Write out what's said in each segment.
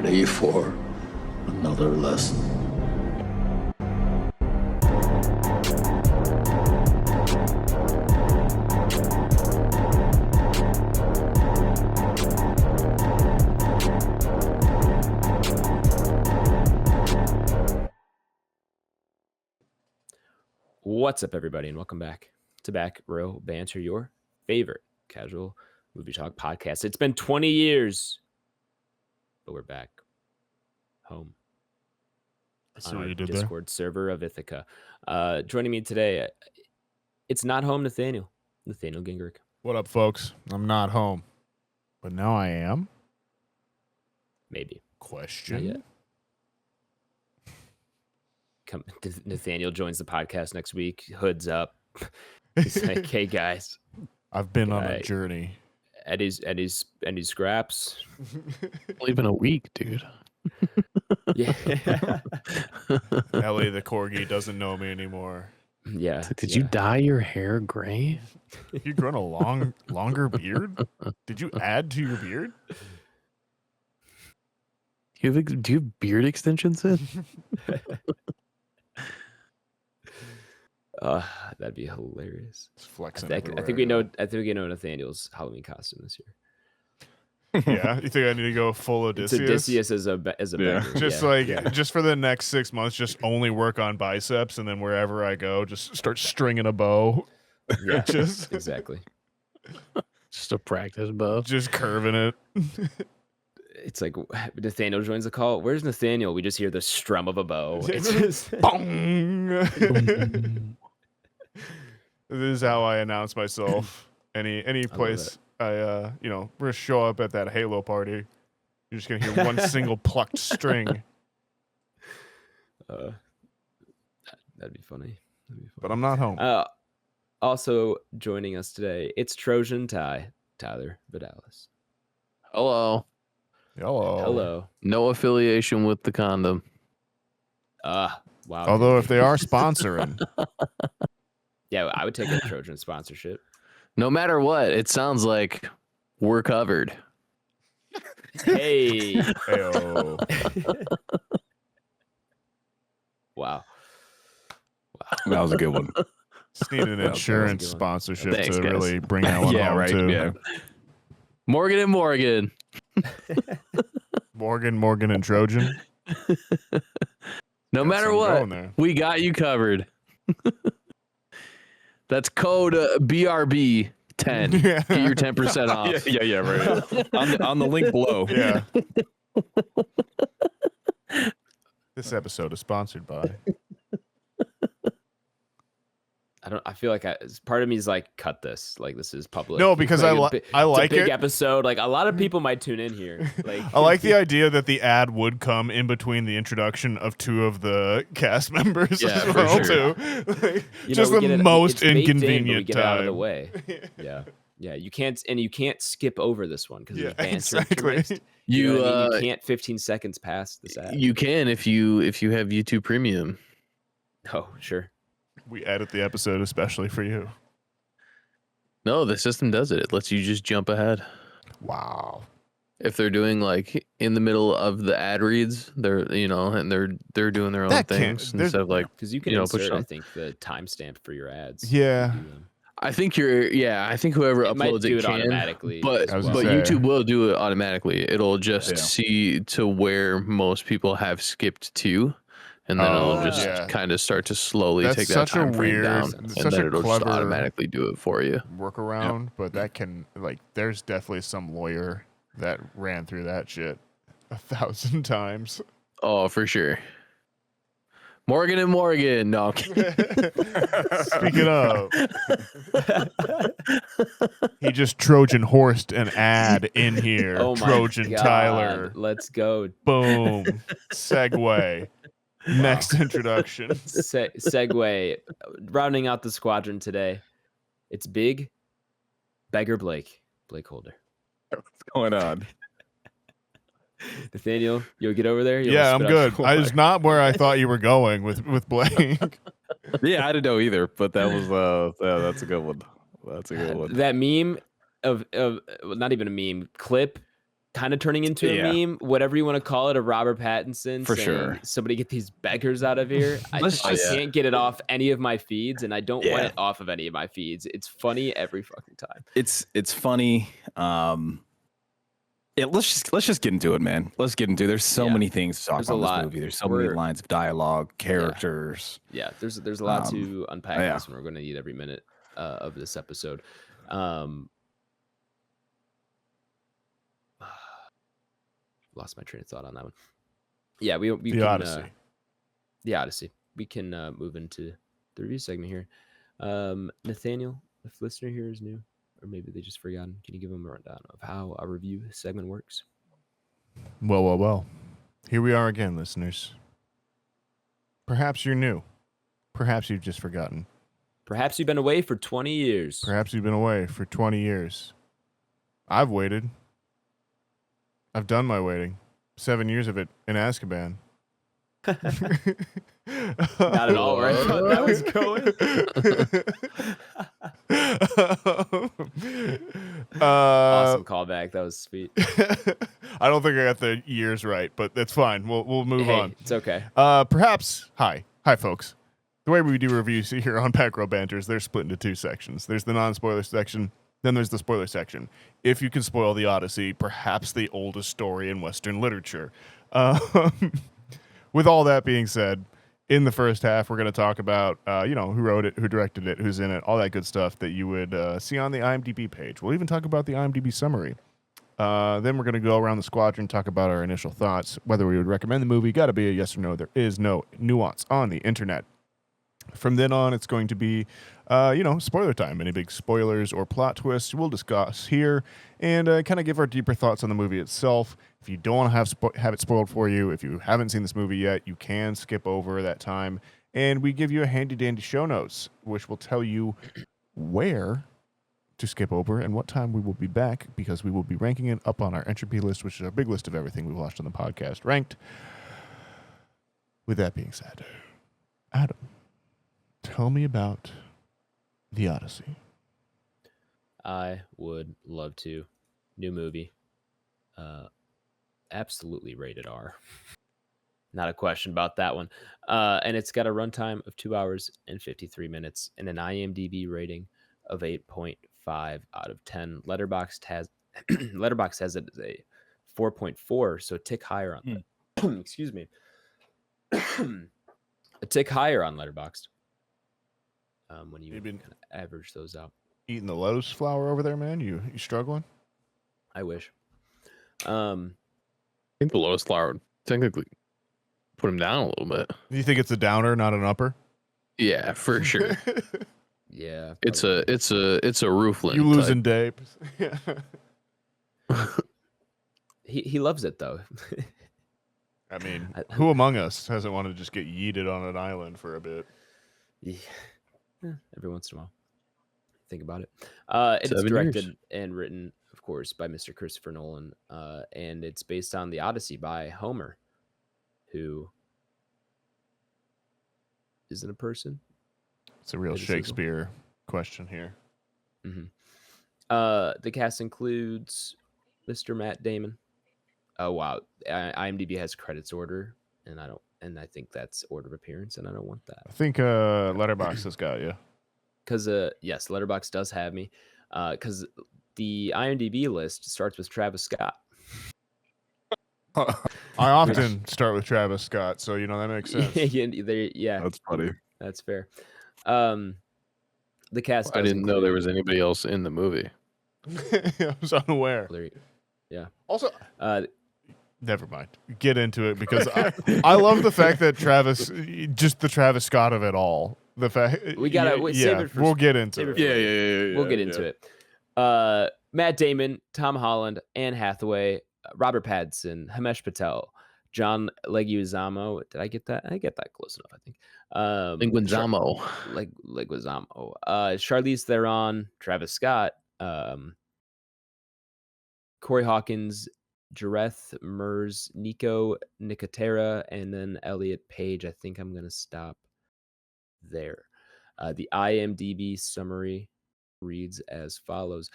ready for another lesson? What's up, everybody, and welcome back to Back Row Banter, your favorite casual movie talk podcast. It's been 20 years, but we're back home on our Discord server of Ithaca. Joining me today, it's not home Nathaniel Gingrich. What up, folks? I'm not home, but now I am. Maybe. Question. Nathaniel joins the podcast next week. Hood's up. He's like, "Hey guys, I've been on a journey." Eddie's scraps. Only been a week, dude. Yeah. Ellie the corgi doesn't know me anymore. Yeah. Did you dye your hair gray? You grown a longer beard? Did you add to your beard? Do you have beard extensions in? That'd be hilarious. It's flexing. I think we know Nathaniel's Halloween costume this year. Yeah, you think I need to go full Odysseus? It's Odysseus as a beggar. Just for the next 6 months, just only work on biceps, and then wherever I go, just start stringing a bow. Yeah, exactly. Just a practice bow. Just curving it. It's like Nathaniel joins the call. Where's Nathaniel? We just hear the strum of a bow. It's just bong. This is how I announce myself. Any place I we're gonna show up at that Halo party. You're just gonna hear one single plucked string. That'd be funny. But I'm not home. Also joining us today, it's Trojan Tyler Vidalis. Hello. Hello. No affiliation with the condom. Wow. Although if they are sponsoring. Yeah, I would take a Trojan sponsorship. No matter what, it sounds like we're covered. Hey. Hey-o. Wow. That was a good one. Just need an insurance sponsorship. Thanks, to guys. really bring that one home too. Yeah. Morgan and Morgan. Morgan and Trojan. No matter what, we got you covered. That's code BRB 10. Get your 10% off. Yeah, right. on the link below. Yeah. This episode is sponsored by. I feel like part of me is like, cut this. Like, this is public. No, because I like it's a big it. episode. Like, a lot of people might tune in here. Like, I like the idea that the ad would come in between the introduction of two of the cast members as well, too. Like, just the most inconvenient get time. Out of the way. Yeah. You can't skip over this one because there's banter. Exactly. You can't 15 seconds past this ad. You can if you have YouTube Premium. Oh, sure. We edit the episode especially for you. No, the system does it. It lets you just jump ahead. Wow. If they're doing like in the middle of the ad reads, they're doing their own things instead of like, because you can insert, I think, the timestamp for your ads. Yeah. I think whoever uploads it can automatically, but YouTube will do it automatically. It'll just see to where most people have skipped to. And then it'll just kind of start to slowly take that time frame down, and then it'll just automatically do it for you. Workaround, but that can there's definitely some lawyer that ran through that shit 1,000 times. Oh, for sure. Morgan and Morgan. No. I'm kidding. Speaking of, he just Trojan horsed an ad in here. Oh my Trojan God. Tyler. Let's go. Boom. Segue. Next introduction. Segue. Rounding out the squadron today. It's Big Beggar BlakeHolder. What's going on? Nathaniel, you'll get over there? Yeah, I'm good. I was not where I thought you were going with Blake. Yeah, I didn't know either, but that was that's a good one. That's a good one. That meme of not even a meme clip kind of turning into a meme, whatever you want to call it, a Robert Pattinson For saying, sure. somebody get these beggars out of here. I can't get it off any of my feeds, and I don't want it off of any of my feeds. It's funny every fucking time. It's funny. Let's just get into it, man. Let's get into it. There's so many things to talk about in this movie. There's so many lines of dialogue, characters. Yeah, there's a lot to unpack this, and we're going to need every minute of this episode. Lost my train of thought on that one. Yeah, we the can, Odyssey. The Odyssey. We can move into the review segment here. Nathaniel, if listener here is new, or maybe they just forgotten, can you give them a rundown of how a review segment works? Well. Here we are again, listeners. Perhaps you're new. Perhaps you've just forgotten. Perhaps you've been away for 20 years. Perhaps you've been away for 20 years. I've waited. I've done my waiting. 7 years of it in Azkaban. Not at all where I thought that was going. Awesome callback. That was sweet. I don't think I got the years right, but that's fine. We'll move on. It's okay. Perhaps. Hi, folks. The way we do reviews here on Back Row Banters, they're split into two sections. There's the non-spoiler section. Then there's the spoiler section. If you can spoil the Odyssey, perhaps the oldest story in Western literature. With all that being said, in the first half, we're going to talk about, who wrote it, who directed it, who's in it, all that good stuff that you would see on the IMDb page. We'll even talk about the IMDb summary. Then we're going to go around the squadron, talk about our initial thoughts, whether we would recommend the movie. Got to be a yes or no. There is no nuance on the internet. From then on, it's going to be, spoiler time. Any big spoilers or plot twists we'll discuss here and kind of give our deeper thoughts on the movie itself. If you don't want to have it spoiled for you, if you haven't seen this movie yet, you can skip over that time. And we give you a handy-dandy show notes, which will tell you where to skip over and what time we will be back, because we will be ranking it up on our Entropy list, which is our big list of everything we watched on the podcast ranked. With that being said, Adam, tell me about the Odyssey. I would love to. New movie. Absolutely rated R. Not a question about that one. And it's got a runtime of 2 hours and 53 minutes and an IMDb rating of 8.5 out of 10. Letterboxd has it as a 4.4, so a tick higher on that. Excuse me. A tick higher on Letterboxd. When you kind of average those out. Eating the lotus flower over there, man? You struggling? I wish. I think the lotus flower would technically put him down a little bit. Do you think it's a downer, not an upper? Yeah, for sure. Yeah. Probably. It's a roofline. You losing Dave. He loves it though. I mean, who among us hasn't wanted to just get yeeted on an island for a bit? Yeah. Every once in a while. Think about it. It's directed and written, of course, by Mr. Christopher Nolan, and it's based on the Odyssey by Homer, who isn't a person. It's a real Shakespeare question here. Mm-hmm. The cast includes Mr. Matt Damon. Oh wow, IMDb has credits order, and I think that's order of appearance, and I don't want that. I think Letterboxd has got you. Because yes, Letterboxd does have me. Because the IMDb list starts with Travis Scott. I often start with Travis Scott, so that makes sense. Yeah, that's funny. That's fair. The cast. I didn't know there was anybody else in the movie. I was unaware. Yeah. Also, never mind. Get into it, because I love the fact that just the Travis Scott of it all. The fact we gotta save it for. We'll get into it. Yeah. We'll get into it. Matt Damon, Tom Holland, Anne Hathaway, Robert Pattinson, Himesh Patel, John Leguizamo. Did I get that? I get that close enough, I think. Leguizamo. Leguizamo. Charlize Theron, Travis Scott, Corey Hawkins, Jareth Mers, Nico Nicotera, and then Elliot Page. I think I'm going to stop there. The IMDb summary reads as follows.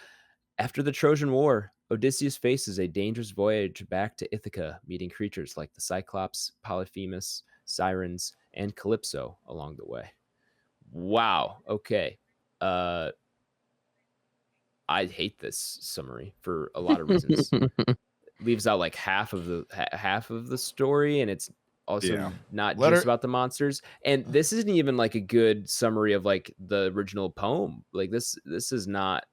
After the Trojan War, Odysseus faces a dangerous voyage back to Ithaca, meeting creatures like the Cyclops, Polyphemus, Sirens, and Calypso along the way. Wow. Okay. I hate this summary for a lot of reasons. Leaves out like half of the story, and it's also not just about the monsters. And this isn't even like a good summary of like the original poem. Like this is not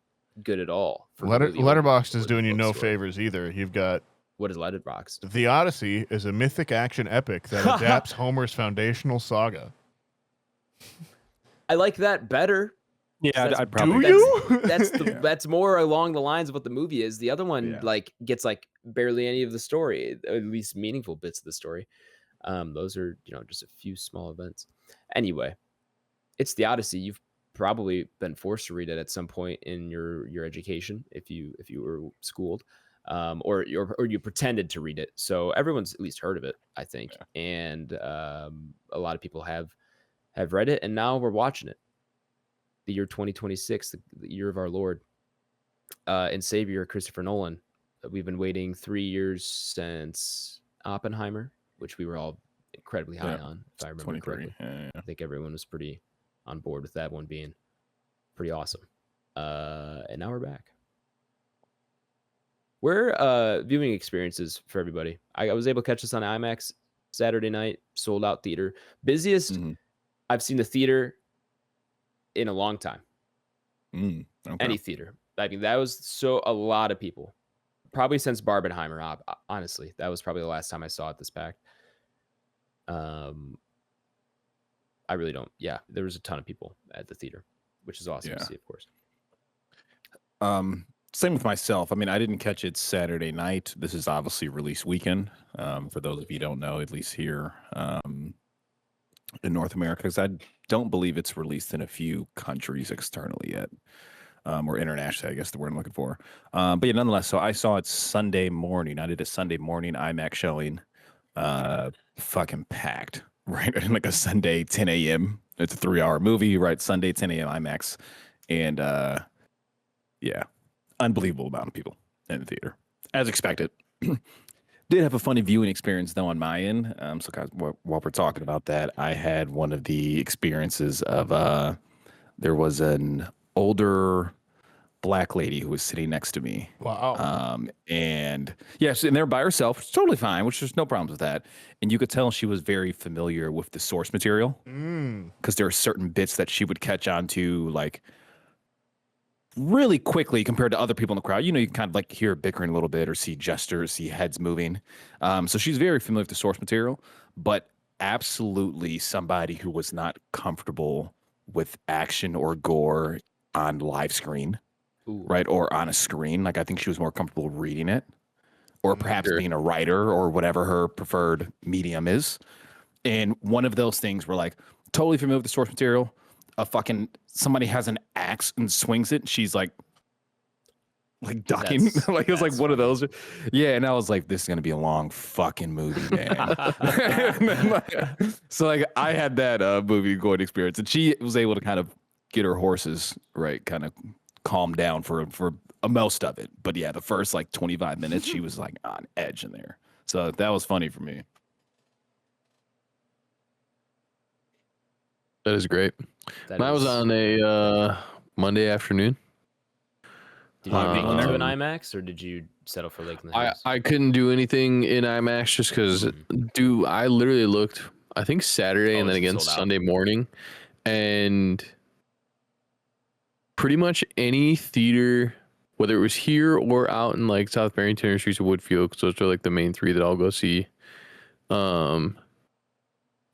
good at all. Letterboxd is doing you no favors either. You've got what is Letterboxd? The Odyssey is a mythic action epic that adapts Homer's foundational saga. I like that better. Yeah, I'd probably. That's more along the lines of what the movie is. The other one like gets like barely any of the story, at least meaningful bits of the story. Those are just a few small events. Anyway, it's the Odyssey. You've probably been forced to read it at some point in your education if you were schooled, or you pretended to read it. So everyone's at least heard of it, I think, and a lot of people have read it, and now we're watching it. The year 2026, the year of our Lord and Savior Christopher Nolan. We've been waiting 3 years since Oppenheimer, which we were all incredibly high on, if I remember correctly. I think everyone was pretty on board with that one being pretty awesome. And now we're back. We're viewing experiences for everybody. I was able to catch this on IMAX Saturday night, sold out theater. Busiest I've seen the theater in a long time. Any theater. I mean, that was a lot of people. Probably since Barbenheimer, honestly. That was probably the last time I saw it this packed. I really don't. Yeah, there was a ton of people at the theater, which is awesome to see, of course. Same with myself. I mean, I didn't catch it Saturday night. This is obviously release weekend. For those of you who don't know, at least here in North America, because I don't believe it's released in a few countries externally yet, or internationally, I guess the word I'm looking for. But yeah, nonetheless, so I saw it Sunday morning. I did a Sunday morning IMAX showing, fucking packed, right? Like a Sunday 10 a.m. It's a 3-hour movie, right? Sunday 10 a.m. IMAX, and unbelievable amount of people in the theater, as expected. Did have a funny viewing experience though on my end. So guys, while we're talking about that, I had one of the experiences of there was an older Black lady who was sitting next to me. Wow. And yes, and they're by herself, it's totally fine, which there's no problems with that. And you could tell she was very familiar with the source material because there are certain bits that she would catch on to like really quickly compared to other people in the crowd. You can kind of like hear bickering a little bit or see gestures, see heads moving. So she's very familiar with the source material, but absolutely somebody who was not comfortable with action or gore on live screen, right? Or on a screen. Like I think she was more comfortable reading it or perhaps being a writer or whatever her preferred medium is. And one of those things were like totally familiar with the source material. Somebody has an axe and swings it. And she's like ducking. Like it was like one of those. Yeah. And I was like, this is going to be a long fucking movie, man. So like I had that movie going experience, and she was able to kind of get her horses right, kind of calm down for most of it. But yeah, the first like 25 minutes, she was like on edge in there. So that was funny for me. That is great. I was on a Monday afternoon. Did you make it to an IMAX, or did you settle for Lake in the Hills? I couldn't do anything in IMAX just because, I literally looked, I think Saturday and then again Sunday morning, and pretty much any theater, whether it was here or out in like South Barrington or Streets of Woodfield, because those are like the main three that I'll go see.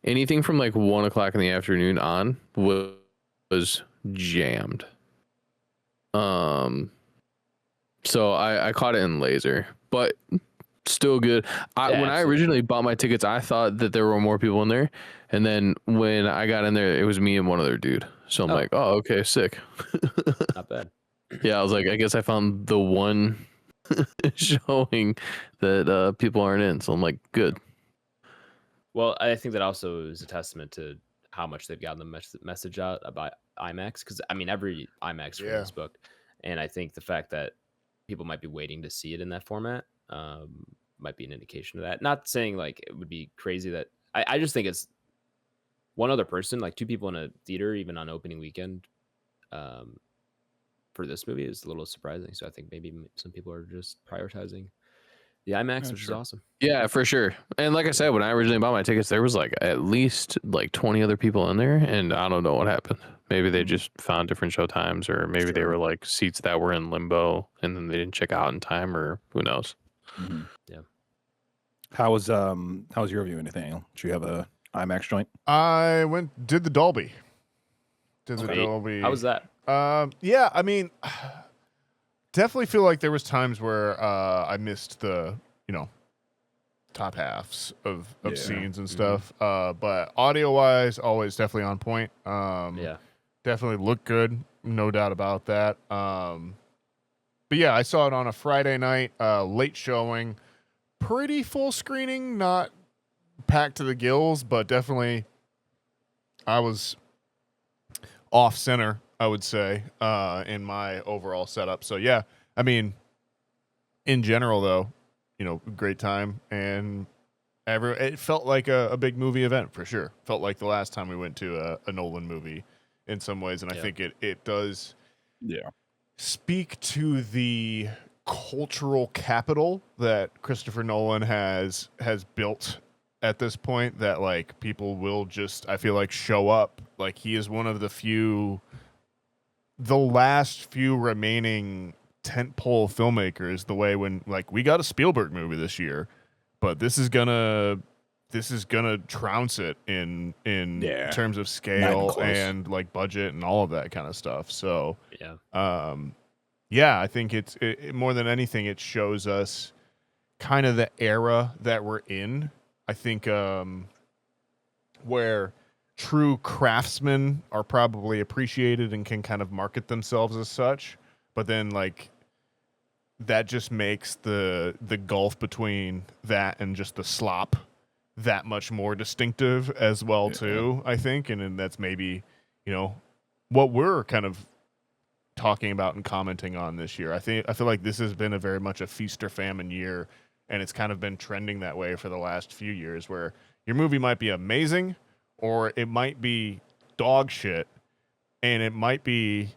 Anything from like 1 o'clock in the afternoon on was jammed. So I caught it in laser, but still good. When I originally bought my tickets, I thought that there were more people in there, and then when I got in there, it was me and one other dude. So I'm like, oh, okay, sick. Not bad. Yeah, I was like, I guess I found the one showing that people aren't in. So I'm like, good. Well, I think that also is a testament to how much they've gotten the message out about IMAX. Because, I mean, every IMAX room is booked. And I think the fact that people might be waiting to see it in that format. Might be an indication of that. Not saying like it would be crazy that I just think it's one other person, like 2 people in a theater, even on opening weekend. For this movie is a little surprising. So I think maybe some people are just prioritizing the IMAX, which is awesome. Yeah, for sure. And like I said, when I originally bought my tickets, there was like at least like 20 other people in there, and I don't know what happened. Maybe they just found different show times, or maybe they were like seats that were in limbo and then they didn't check out in time, or who knows. Mm-hmm. Yeah. How was your viewing, Nathaniel? Did you have a IMAX joint? I did the Dolby. The Dolby. How was that? Yeah, I mean, definitely feel like there was times where I missed the, top halves of scenes and stuff. But audio-wise, always definitely on point. Yeah. Definitely looked good, no doubt about that. But yeah, I saw it on a Friday night, late showing, pretty full screening, not packed to the gills, but definitely I was off center, I would say, in my overall setup. So yeah, I mean, in general though, great time, and it felt like a big movie event for sure. Felt like the last time we went to a Nolan movie in some ways, and I think it does speak to the cultural capital that Christopher Nolan has built at this point, that like people will just, I feel like, show up. Like he is one of the last few remaining tentpole filmmakers, the way when like we got a Spielberg movie this year, but this is gonna trounce it in terms of scale and like budget and all of that kind of stuff. So I think it more than anything, it shows us kind of the era that we're in. I think where true craftsmen are probably appreciated and can kind of market themselves as such, but then like that just makes the gulf between that and just the slop that much more distinctive as well too, I think. And then that's maybe, what we're kind of talking about and commenting on this year. I feel like this has been a very much a feast or famine year, and it's kind of been trending that way for the last few years, where your movie might be amazing or it might be dog shit, and it might be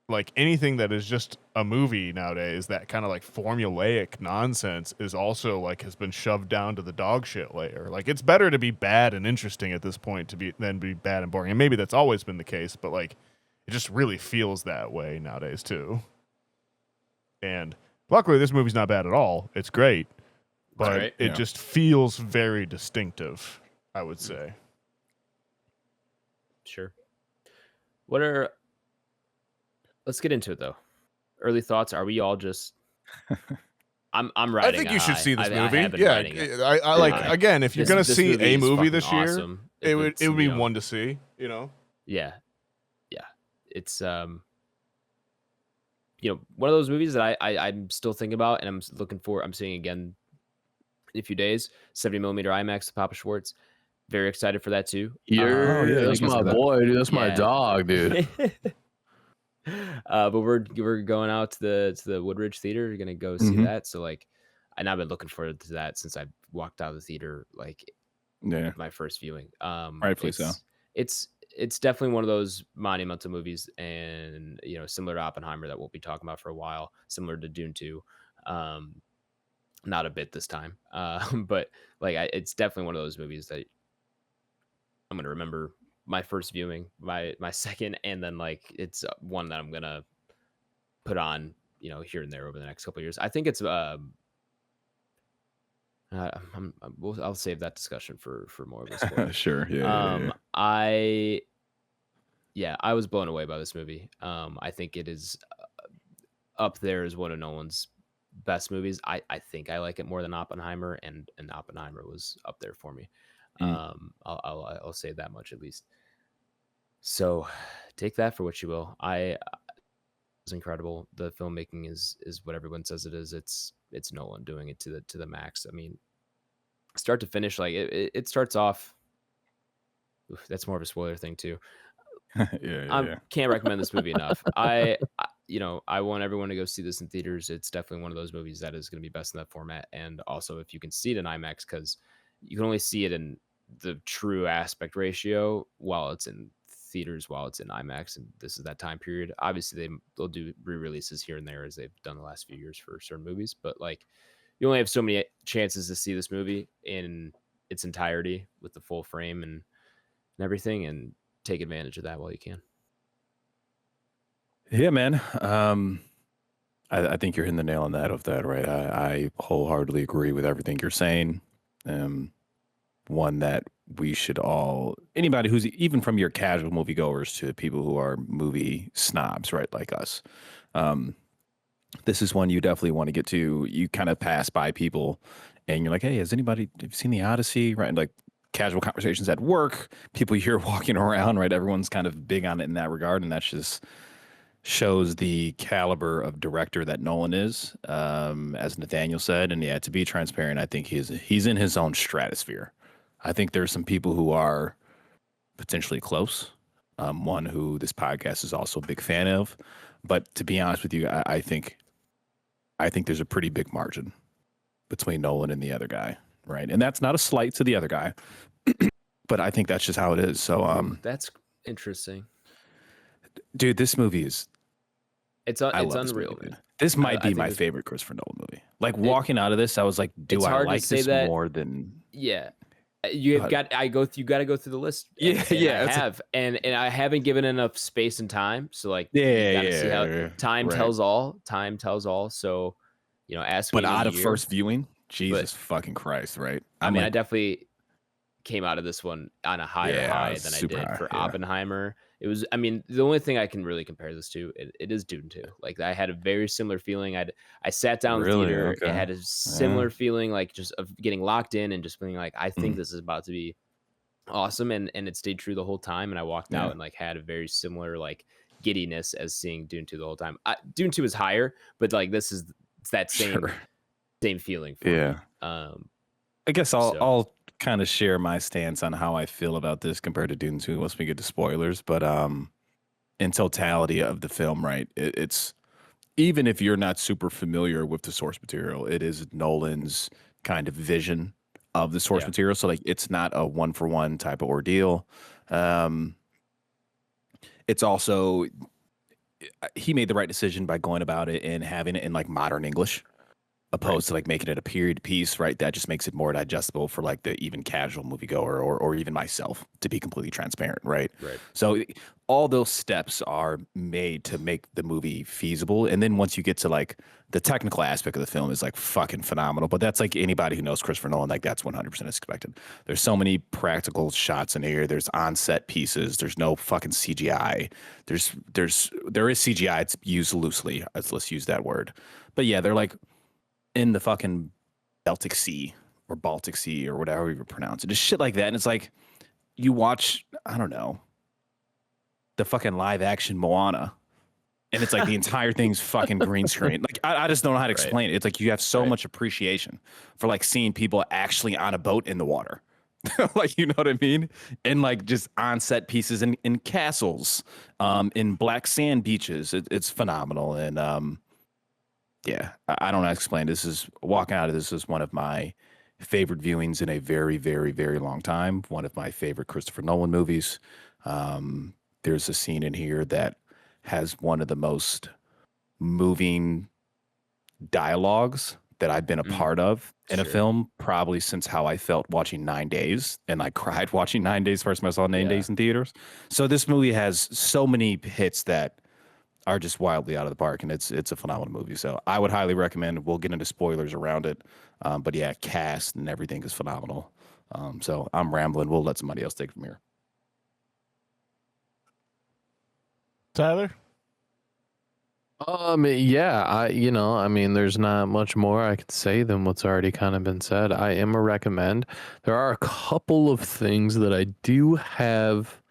like anything that is just a movie nowadays, that kind of like formulaic nonsense is also like has been shoved down to the dog shit layer. Like it's better to be bad and interesting at this point than be bad and boring. And maybe that's always been the case, but like it just really feels that way nowadays too. And luckily this movie's not bad at all. It's great, but it just feels very distinctive, I would say. Sure. Let's get into it though. Early thoughts. Are we all just? I'm riding. I think you should see this movie. I like again. If you're gonna see a movie this year, awesome. it would be one to see. Yeah. It's one of those movies that I'm still thinking about, and I'm looking for. I'm seeing again in a few days. 70mm IMAX with Papa Schwartz. Very excited for that too. That's my boy, dude. That's my dog, dude. But we're going out to the Woodridge Theater. We're gonna go see that. So like, and I've been looking forward to that since I walked out of the theater. Like, my first viewing. Rightfully so. It's definitely one of those monumental movies, and similar to Oppenheimer that we'll be talking about for a while. Similar to Dune 2. Not a bit this time. But like, it's definitely one of those movies that I'm gonna remember. My first viewing, my second, and then like it's one that I'm gonna put on, here and there over the next couple of years. I think it's I'll save that discussion for more of this. Sure. I was blown away by this movie. I think it is up there as one of Nolan's best movies. I think I like it more than Oppenheimer, and Oppenheimer was up there for me. I'll say that much at least. So take that for what you will. It's incredible. The filmmaking is what everyone says it is. It's Nolan doing it to the max. I mean, start to finish, like it starts off. That's more of a spoiler thing too. Yeah. Can't recommend this movie enough. I want everyone to go see this in theaters. It's definitely one of those movies that is going to be best in that format. And also if you can see it in IMAX, because you can only see it in the true aspect ratio while it's in theaters, while it's in IMAX. And this is that time period. Obviously they'll do re-releases here and there as they've done the last few years for certain movies, but like you only have so many chances to see this movie in its entirety with the full frame and everything, and take advantage of that while you can. Yeah, man. I think you're hitting the nail on that right? I wholeheartedly agree with everything you're saying. One that we should all, anybody who's even from your casual moviegoers to people who are movie snobs, right, like us, this is one you definitely want to get to. You kind of pass by people and you're like, hey, have you seen the Odyssey, right? And like casual conversations at work, people you're walking around, right? Everyone's kind of big on it in that regard, and that's just shows the caliber of director that Nolan is, as Nathaniel said. And yeah, to be transparent, I think he's in his own stratosphere. I think there's some people who are potentially close. One who this podcast is also a big fan of. But to be honest with you, I think there's a pretty big margin between Nolan and the other guy, right? And that's not a slight to the other guy, but I think that's just how it is. So that's interesting. Dude, this movie is it's unreal. This might be my favorite Christopher Nolan movie. Like walking out of this, I was like, do I like this more than you got to go through the list. And I haven't given enough space and time. So like, see how time tells all. So, ask me. But out of first viewing, Jesus fucking Christ, right? I mean, I definitely came out of this one on a higher high than I did for Oppenheimer. It was, I mean, the only thing I can really compare this to, it is Dune 2. Like I had a very similar feeling. I sat down in the theater. Okay. It had a similar feeling, like just of getting locked in and just being like, I think this is about to be awesome. And it stayed true the whole time. And I walked out and like had a very similar like giddiness as seeing Dune 2 the whole time. Dune 2 is higher, but like it's that same feeling. For me. I guess I'll kind of share my stance on how I feel about this compared to Dune 2 once we get to spoilers. But in totality of the film, right, it's even if you're not super familiar with the source material, it is Nolan's kind of vision of the source material. So like it's not a 1-for-1 type of ordeal. It's also, he made the right decision by going about it and having it in like modern English, opposed to like making it a period piece, right? That just makes it more digestible for like the even casual moviegoer or even myself, to be completely transparent, right? So all those steps are made to make the movie feasible. And then once you get to like the technical aspect of the film is like fucking phenomenal. But that's like anybody who knows Christopher Nolan, like that's 100% expected. There's so many practical shots in here. There's on-set pieces. There's no fucking CGI. There is CGI. It's used loosely. Let's use that word. But yeah, they're like in the fucking Baltic Sea or whatever you pronounce it, just shit like that. And it's like you watch, I don't know, the fucking live action Moana, and it's like the entire thing's fucking green screen. Like I just don't know how to explain it. It's like you have so much appreciation for like seeing people actually on a boat in the water. Like, you know what I mean? And like just on set pieces in castles, in black sand beaches. It's phenomenal. And I don't know how to explain. Walking out of this is one of my favorite viewings in a very, very, very long time. One of my favorite Christopher Nolan movies. There's a scene in here that has one of the most moving dialogues that I've been a part of in a film, probably since how I felt watching 9 Days, and I cried watching 9 Days first time I saw 9 Days in theaters. So this movie has so many hits that are just wildly out of the park, and it's a phenomenal movie. So I would highly recommend. We'll get into spoilers around it, but yeah, cast and everything is phenomenal. So I'm rambling. We'll let somebody else take it from here. Tyler? I mean, there's not much more I could say than what's already kind of been said. I am a recommend. There are a couple of things that I do have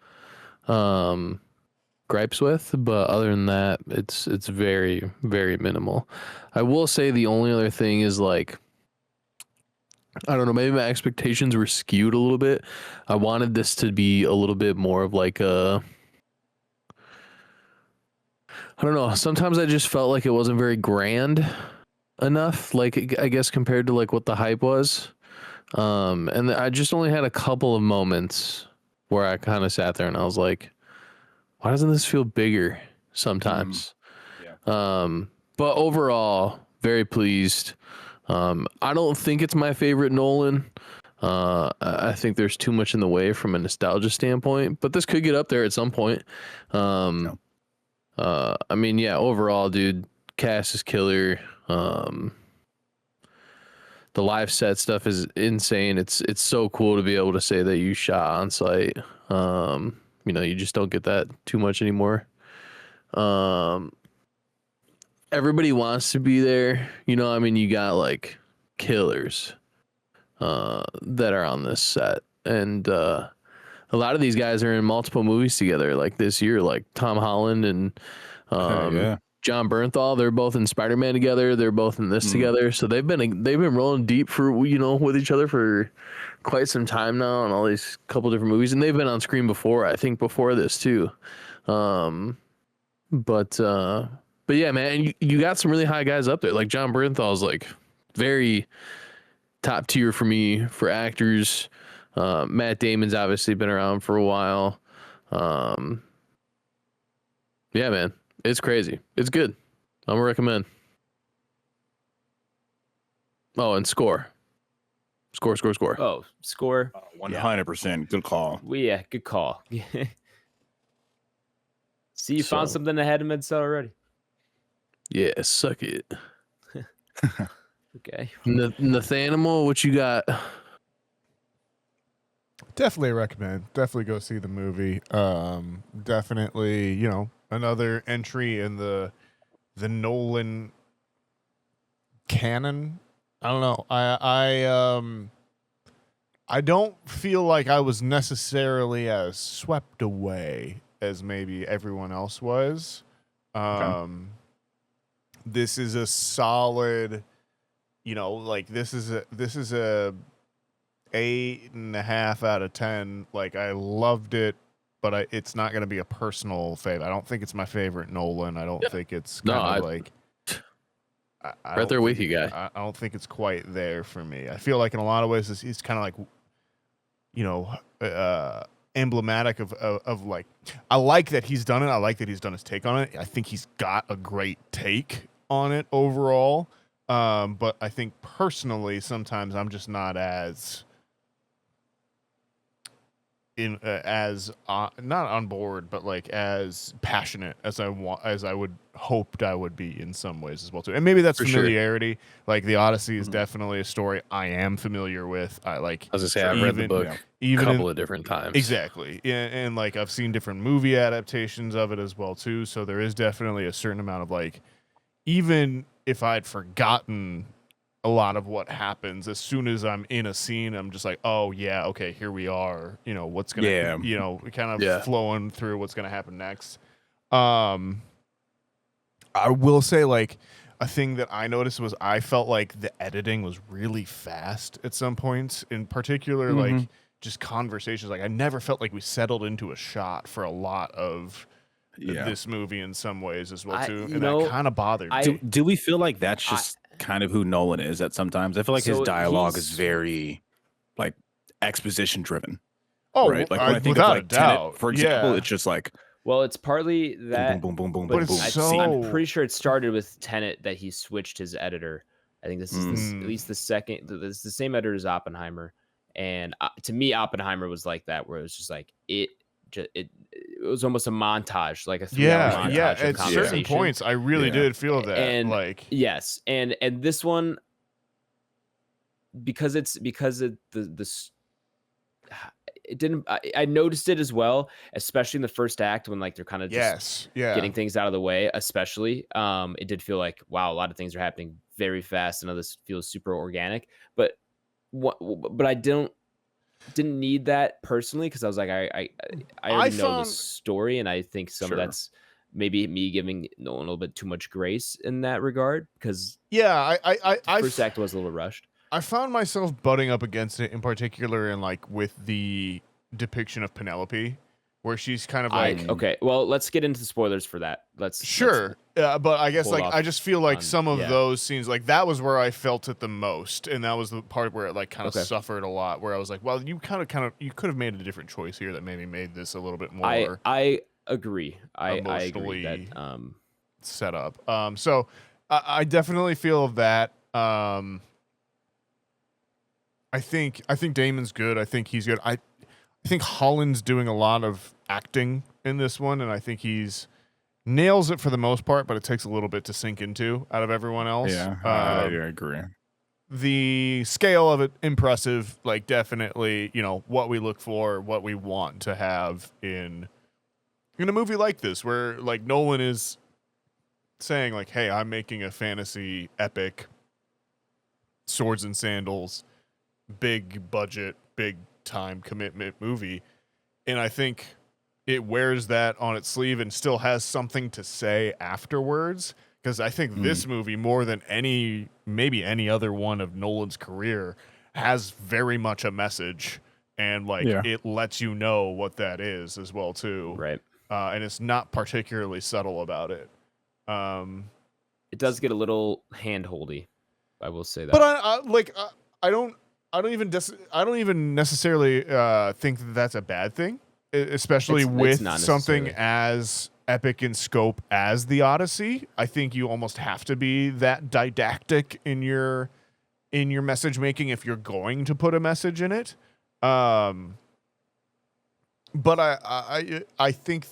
gripes with, but other than that, it's very, very minimal. I will say the only other thing is like, I don't know, maybe my expectations were skewed a little bit. I wanted this to be a little bit more of like a I don't know. Sometimes I just felt like it wasn't very grand enough. Like I guess compared to like what the hype was. And I just only had a couple of moments where I kind of sat there and I was like, why doesn't this feel bigger sometimes? But overall, very pleased. I don't think it's my favorite Nolan. I think there's too much in the way from a nostalgia standpoint, but this could get up there at some point. I mean, yeah, overall, dude, cast is killer. The live set stuff is insane. It's so cool to be able to say that you shot on site. You know, you just don't get that too much anymore. Everybody wants to be there. You know, I mean, you got like killers that are on this set. And a lot of these guys are in multiple movies together like this year, like Tom Holland and John Bernthal. They're both in Spider-Man together. They're both in this together. So they've been rolling deep for, you know, with each other for quite some time now on all these couple different movies. And they've been on screen before, I think before this too. But yeah, man, you got some really high guys up there. Like John Bernthal is like very top tier for me for actors. Matt Damon's obviously been around for a while. Yeah, man, it's crazy. It's good. I'm gonna recommend. Oh, and score. Oh, score. 100%. Good call. Yeah, good call. See, you found something ahead of Midsummer already. Yeah, suck it. Okay. Nathaniel, what you got? Definitely recommend. Definitely go see the movie. Definitely, you know, another entry in the Nolan canon. I don't know. I don't feel like I was necessarily as swept away as maybe everyone else was. This is a solid, you know, like this is a 8.5 out of 10. Like I loved it, but it's not going to be a personal favorite. I don't think it's my favorite Nolan. I don't think it's like right there with you, guy. I don't think it's quite there for me. I feel like in a lot of ways he's kind of like, you know, emblematic of like, I like that he's done it. I like that he's done his take on it. I think he's got a great take on it overall. But I think personally, sometimes I'm just not as not on board, but like as passionate as I would hoped I would be in some ways as well too. And maybe that's familiarity. Sure. Like the Odyssey is definitely a story I am familiar with. I I've read the book a couple of different times. Exactly. And like I've seen different movie adaptations of it as well too. So there is definitely a certain amount of like, even if I'd forgotten a lot of what happens, as soon as I'm in a scene, I'm just like, oh yeah, okay, here we are. You know, what's going to, you know, kind of flowing through what's going to happen next. I will say like a thing that I noticed was I felt like the editing was really fast at some points, in particular, like just conversations. Like I never felt like we settled into a shot for a lot of this movie in some ways as well too. And that kind of bothered me. Do we feel like that's just kind of who Nolan is at sometimes? I feel like his dialogue is very like exposition driven. Oh, right. Like when I think of like Tenet, for example, it's just like, well, it's partly that. Boom, boom, boom, boom, but boom, boom. I'm pretty sure it started with Tenet that he switched his editor. I think this is at least the second. This is the same editor as Oppenheimer, and to me, Oppenheimer was like that, where it was just like it was almost a montage, like a 3-hour montage. Yeah. At certain points, I really did feel that. And like, yes, and this one, because it didn't. I noticed it as well, especially in the first act when like they're kind of just getting things out of the way. Especially, it did feel like, wow, a lot of things are happening very fast. I know this feels super organic, but I didn't need that personally, because I was like, I already know the story, and I think some of that's maybe me giving Nolan a little bit too much grace in that regard, because first act was a little rushed. I found myself butting up against it in particular, and like with the depiction of Penelope, where she's kind of like, okay, well, let's get into the spoilers for that. Let's but I guess like I just feel like some of yeah. those scenes, like that was where I felt it the most, and that was the part where it like kind of suffered a lot, where I was like, well, you kind of you could have made a different choice here that maybe made this a little bit more. I agree. I agree that set up. So I definitely feel that. I think Damon's good. I think he's good. I think Holland's doing a lot of acting in this one, and I think he's nails it for the most part, but it takes a little bit to sink into out of everyone else. Yeah, I agree. The scale of it, impressive. Like definitely, what we look for, what we want to have in a movie like this, where like Nolan is saying like, hey, I'm making a fantasy epic, swords and sandals, big budget, big time commitment movie, and I think it wears that on its sleeve and still has something to say afterwards, because I think this movie, more than maybe any other one of Nolan's career, has very much a message, and like it lets you know what that is as well too, right? And it's not particularly subtle about it. It does get a little hand-holdy, I will say that, but I don't even necessarily think that that's a bad thing, especially with something as epic in scope as the Odyssey. I think you almost have to be that didactic in your message making if you're going to put a message in it. But I think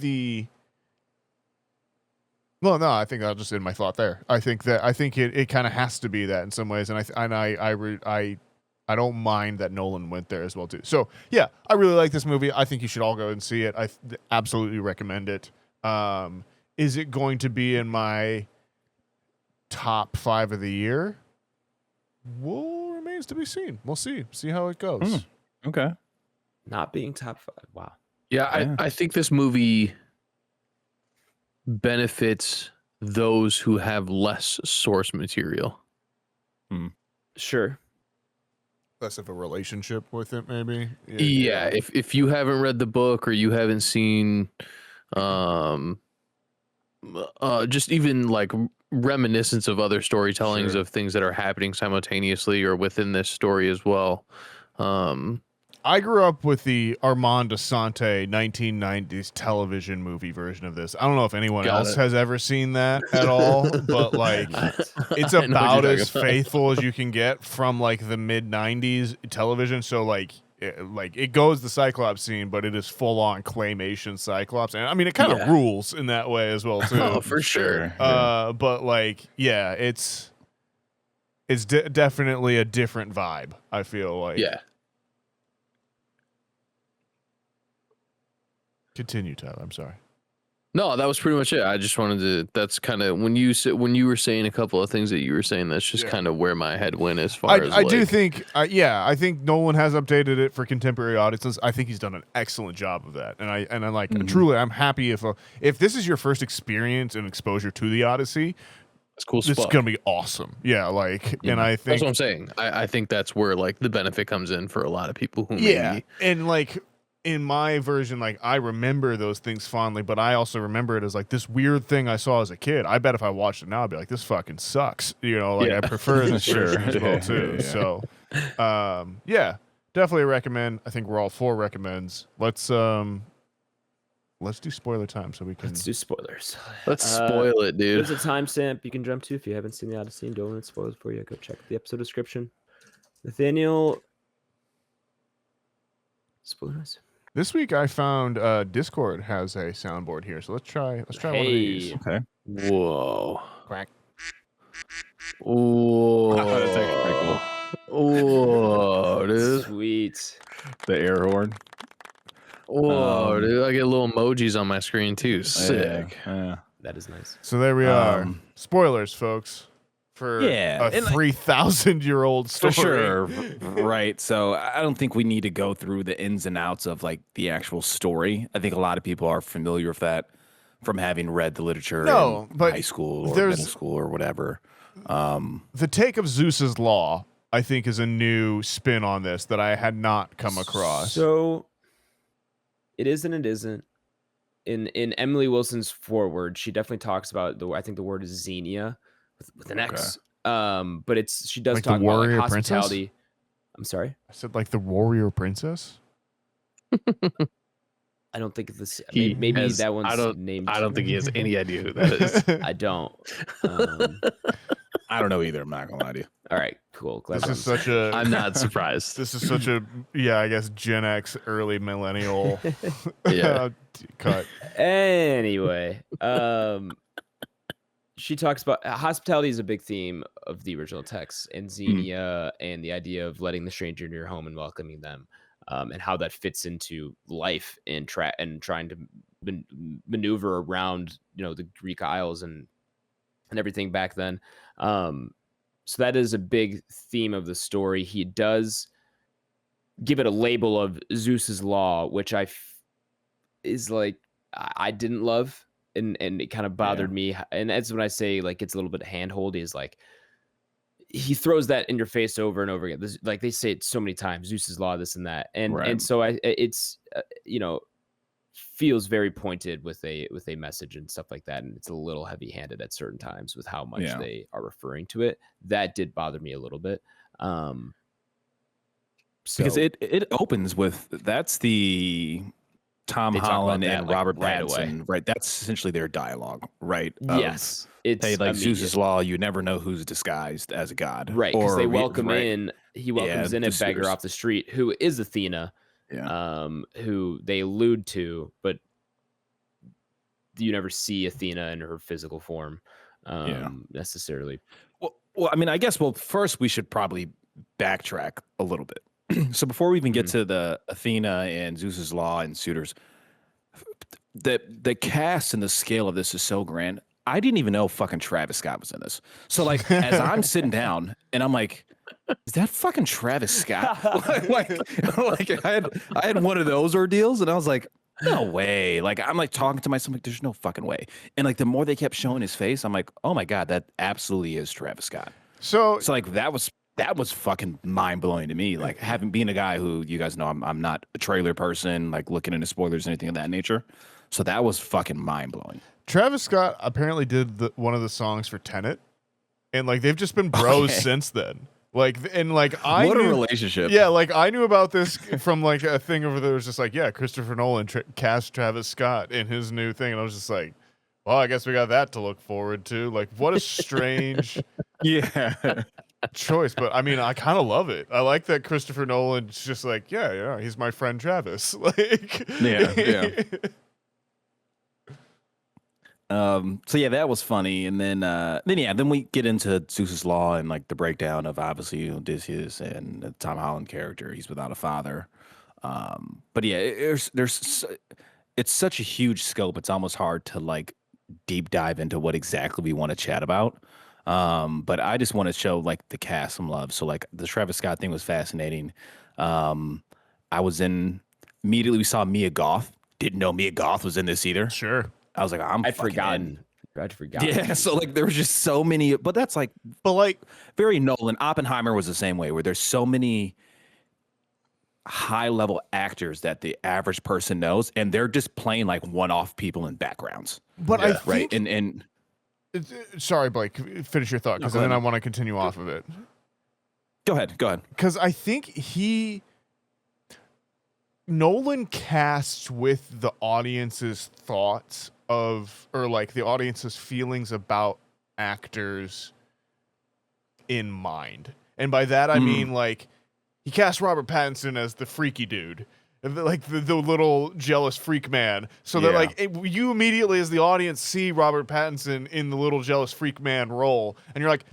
I think I'll just end my thought there. I think it kind of has to be that in some ways, and I don't mind that Nolan went there as well too. So yeah, I really like this movie. I think you should all go and see it. I absolutely recommend it. Is it going to be in my top 5 of the year? Well, remains to be seen. We'll see how it goes. Okay. Not being top 5. Wow. Yeah, I think this movie benefits those who have less source material. Sure. Less of a relationship with it, maybe. Yeah. If you haven't read the book, or you haven't seen, just even like reminiscence of other storytellings of things that are happening simultaneously or within this story as well. I grew up with the Armand Assante 1990s television movie version of this. I don't know if anyone else has ever seen that at all, but like it's about as faithful as you can get from like the mid 90s television. So like it goes the Cyclops scene, but it is full on claymation Cyclops, and I mean it kind of rules in that way as well too. Oh, for sure. But like it's definitely a different vibe. I feel like Continue, Tyler. I'm sorry. No, that was pretty much it. I just wanted to. That's kind of when you were saying a couple of things that you were saying. That's just kind of where my head went as far as. I do think, I think Nolan has updated it for contemporary audiences. I think he's done an excellent job of that, and I like truly. I'm happy if this is your first experience and exposure to the Odyssey. It's cool. It's gonna be awesome. Yeah, and I think that's what I'm saying. I think that's where like the benefit comes in for a lot of people who and like. In my version, like I remember those things fondly, but I also remember it as like this weird thing I saw as a kid. I bet if I watched it now, I'd be like, "This fucking sucks." I prefer this version as well too. So, definitely recommend. I think we're all 4 recommends. Let's do spoiler time so we can. Let's do spoilers. Let's spoil it, dude. There's a timestamp you can jump to if you haven't seen the Odyssey and don't want spoilers for you. Go check the episode description. Nathaniel, spoilers. This week I found Discord has a soundboard here, so let's try one of these. Okay. Whoa. Quack. Whoa. That's actually pretty cool. Whoa, dude. Sweet. The air horn. Whoa, dude. I get little emojis on my screen too. Sick. Yeah. That is nice. So there we are. Spoilers, folks. For a 3,000-year-old story. For sure. Right. So I don't think we need to go through the ins and outs of like the actual story. I think a lot of people are familiar with that from having read the literature in high school or middle school or whatever. The take of Zeus's Law, I think, is a new spin on this that I had not come across. So it is and it isn't. in Emily Wilson's foreword, she definitely talks about I think the word is xenia with an X. But she does like talk the about like warrior hospitality. princess? I'm sorry. I said like the warrior princess. I don't think this. Maybe that one's named. I don't think he has any idea who that is. I don't. I don't know either. I'm not gonna lie to you. All right, cool. Glad This is such a. I'm not surprised. This is such a I guess Gen X, early millennial. Yeah. Cut. Anyway, she talks about hospitality is a big theme of the original text, and xenia, and the idea of letting the stranger into your home and welcoming them, and how that fits into life and trying to maneuver around, the Greek Isles and everything back then. So that is a big theme of the story. He does give it a label of Zeus's law, which is like I didn't love, and it kind of bothered me. And that's when I say like it's a little bit handholdy. Is like he throws that in your face over and over again. Like they say it so many times, Zeus's law, this and that, and so it's feels very pointed with a message and stuff like that, and it's a little heavy-handed at certain times with how much they are referring to it. That did bother me a little bit, because it opens with that's the Tom Holland and Robert Pattinson, right? That's essentially their dialogue, right? Yes, it's hey, like Zeus's law, you never know who's disguised as a god, right? Because they welcome in, he welcomes in a beggar suitors off the street who is Athena. Who they allude to, but you never see Athena in her physical form necessarily. Well, I mean, I guess, first we should probably backtrack a little bit. So before we even get to the Athena and Zeus's law and suitors, the cast and the scale of this is so grand. I didn't even know fucking Travis Scott was in this. So like, as I'm sitting down and I'm like, is that fucking Travis Scott? like I had one of those ordeals, and I was like, no way. Like I'm like talking to myself, like there's no fucking way. And like the more they kept showing his face, I'm like, oh my god, that absolutely is Travis Scott. So like that was fucking mind blowing to me. Like having been a guy who you guys know I'm not a trailer person, like looking into spoilers or anything of that nature. So that was fucking mind blowing. Travis Scott apparently did one of the songs for Tenet, and like they've just been bros since then. Like, and like I what knew, a relationship. Yeah, like I knew about this from like a thing over there. It was just like, yeah, Christopher Nolan cast Travis Scott in his new thing, and I was just like, well, I guess we got that to look forward to. Like, what a strange choice. But I mean, I kind of love it. I like that Christopher Nolan's just like, yeah, he's my friend Travis. Like, yeah. So yeah, that was funny, and then we get into Zeus's law and like the breakdown of obviously Odysseus and the Tom Holland character. He's without a father, but yeah, it's such a huge scope. It's almost hard to like deep dive into what exactly we want to chat about. But I just want to show like the cast some love. So like the Travis Scott thing was fascinating. Immediately we saw Mia Goth. Didn't know Mia Goth was in this either. Sure. I was like, I'd forgotten. Yeah, so like there was just so many, but very Nolan. Oppenheimer was the same way, where there's so many high level actors that the average person knows, and they're just playing like one-off people in backgrounds. But I think, right, and sorry, Blake, finish your thought, because then I want to continue off of it. Go ahead. Because I think Nolan casts with the audience's thoughts or like the audience's feelings about actors in mind. And by that, I mean, like, he cast Robert Pattinson as the freaky dude, like the little jealous freak man. So that like you immediately as the audience see Robert Pattinson in the little jealous freak man role. And you're like,